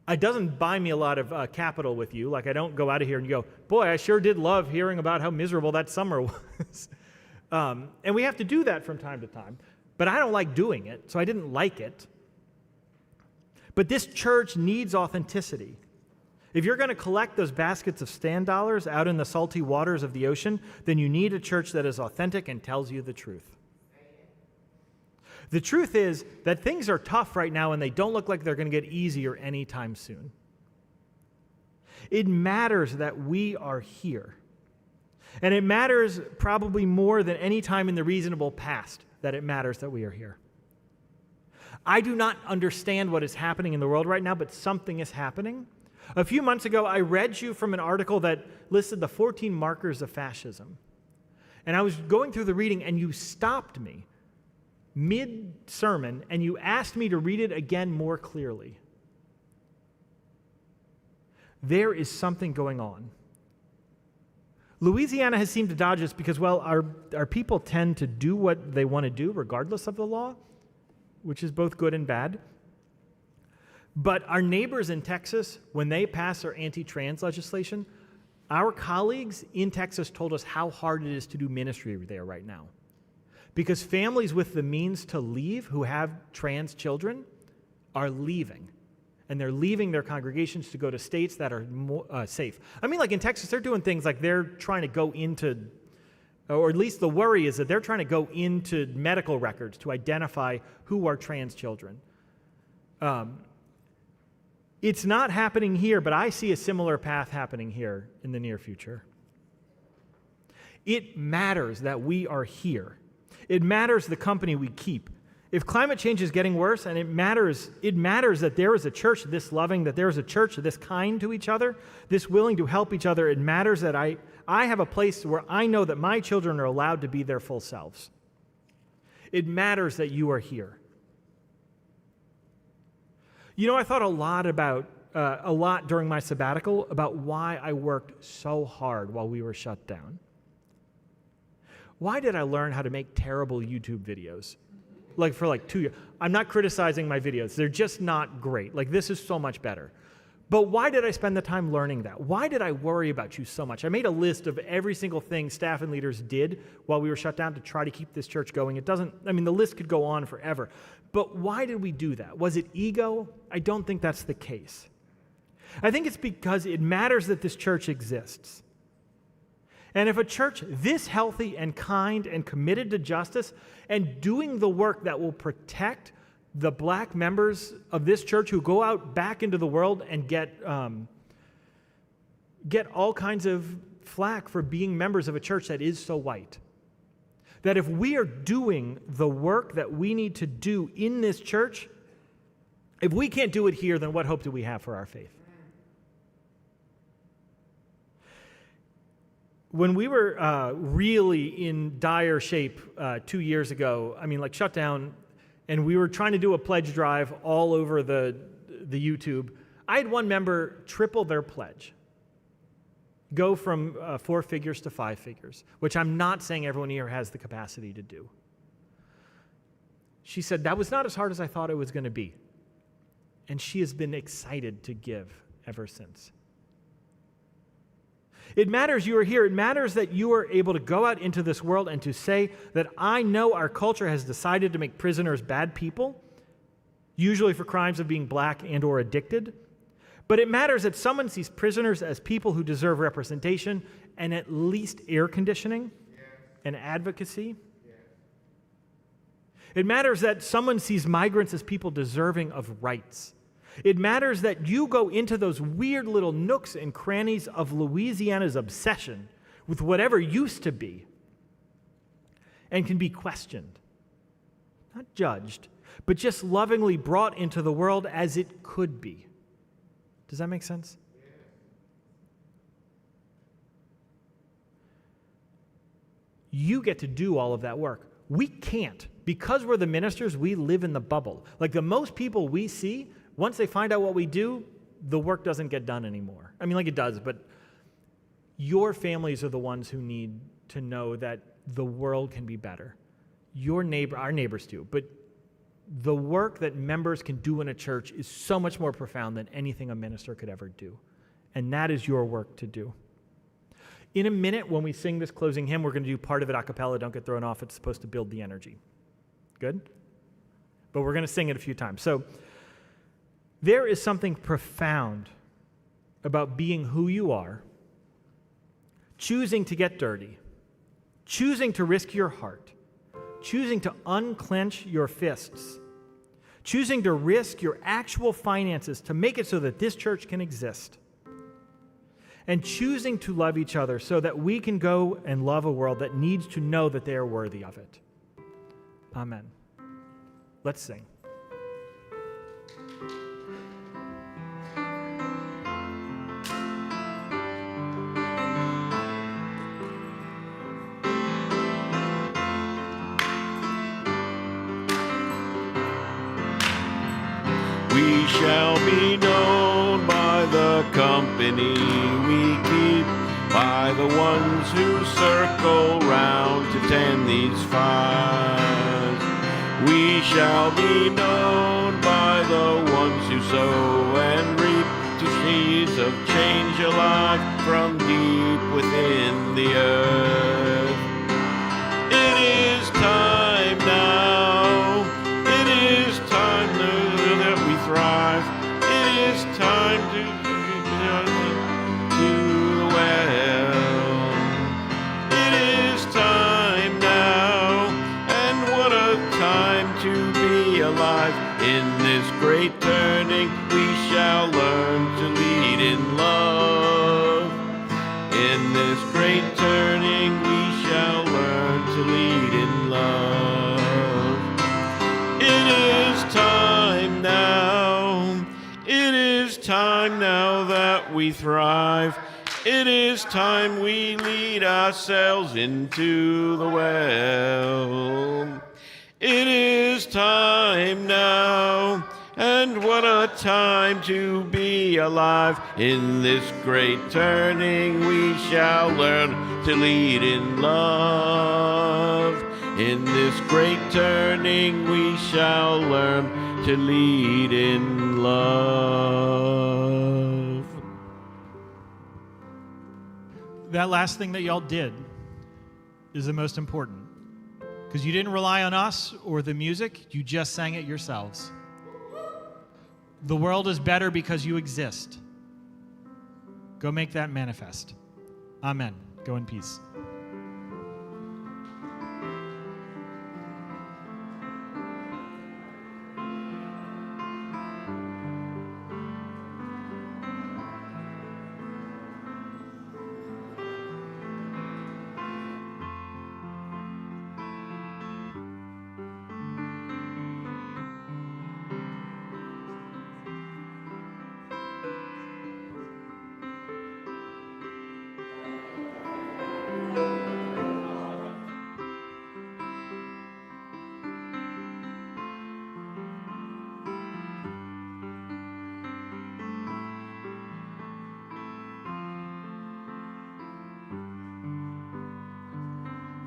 It doesn't buy me a lot of capital with you. Like, I don't go out of here and go, boy, I sure did love hearing about how miserable that summer was. And we have to do that from time to time. But I don't like doing it, so I didn't like it. But this church needs authenticity. If you're going to collect those baskets of stand dollars out in the salty waters of the ocean, then you need a church that is authentic and tells you the truth. The truth is that things are tough right now and they don't look like they're going to get easier anytime soon. It matters that we are here. And it matters probably more than any time in the reasonable past that it matters that we are here. I do not understand what is happening in the world right now, but something is happening. A few months ago, I read you from an article that listed the 14 markers of fascism. And I was going through the reading, and you stopped me mid-sermon, and you asked me to read it again more clearly. There is something going on. Louisiana has seemed to dodge this because, well, our people tend to do what they want to do regardless of the law, which is both good and bad. But our neighbors in Texas, when they pass their anti-trans legislation, our colleagues in Texas told us how hard it is to do ministry there right now. Because families with the means to leave who have trans children are leaving. And they're leaving their congregations to go to states that are more safe. I mean, like in Texas, they're doing things like they're trying to go into, or at least the worry is that they're trying to go into medical records to identify who are trans children. It's not happening here, but I see a similar path happening here in the near future. It matters that we are here. It matters the company we keep. If climate change is getting worse, and it matters that there is a church this loving, that there is a church this kind to each other, this willing to help each other, it matters that I have a place where I know that my children are allowed to be their full selves. It matters that you are here. You know, I thought a lot during my sabbatical about why I worked so hard while we were shut down. Why did I learn how to make terrible YouTube videos? For 2 years. I'm not criticizing my videos. They're just not great. This is so much better. But why did I spend the time learning that? Why did I worry about you so much? I made a list of every single thing staff and leaders did while we were shut down to try to keep this church going. The list could go on forever. But why did we do that? Was it ego? I don't think that's the case. I think it's because it matters that this church exists. And if a church this healthy and kind and committed to justice and doing the work that will protect the black members of this church who go out back into the world and get all kinds of flack for being members of a church that is so white, that if we are doing the work that we need to do in this church, if we can't do it here, then what hope do we have for our faith? When we were really in dire shape 2 years ago, shut down, and we were trying to do a pledge drive all over the YouTube, I had one member triple their pledge, go from 4 figures to 5 figures, which I'm not saying everyone here has the capacity to do. She said, that was not as hard as I thought it was going to be. And she has been excited to give ever since. It matters you are here. It matters that you are able to go out into this world and to say that I know our culture has decided to make prisoners bad people, usually for crimes of being black and or addicted. But it matters that someone sees prisoners as people who deserve representation and at least air conditioning and advocacy. It matters that someone sees migrants as people deserving of rights. It matters that you go into those weird little nooks and crannies of Louisiana's obsession with whatever used to be and can be questioned, not judged, but just lovingly brought into the world as it could be. Does that make sense? You get to do all of that work. We can't. Because we're the ministers, we live in the bubble. The most people we see, once they find out what we do, the work doesn't get done anymore. It does, but your families are the ones who need to know that the world can be better. Our neighbors do, but the work that members can do in a church is so much more profound than anything a minister could ever do. And that is your work to do. In a minute, when we sing this closing hymn, we're going to do part of it a cappella. Don't get thrown off. It's supposed to build the energy. Good? But we're going to sing it a few times. So there is something profound about being who you are, choosing to get dirty, choosing to risk your heart, choosing to unclench your fists, choosing to risk your actual finances to make it so that this church can exist, and choosing to love each other so that we can go and love a world that needs to know that they are worthy of it. Amen. Let's sing. We shall be known by the company we keep, by the ones who circle round to tend these fires. We shall be known by the ones who sow and reap, to seeds of change alive from deep within the earth. It is time now, it is time now that we thrive. It is time to the well. It is time now, and what a time to be alive. In this great turning, we shall learn to lead in love. In this great turning, we shall learn to lead in love. It is time now. It is time now that we thrive. It is time we lead ourselves into the well. It is time now, and what a time to be alive. In this great turning, we shall learn to lead in love. In this great turning, we shall learn to lead in love. That last thing that y'all did is the most important, because you didn't rely on us or the music, you just sang it yourselves. The world is better because you exist. Go make that manifest. Amen. Go in peace.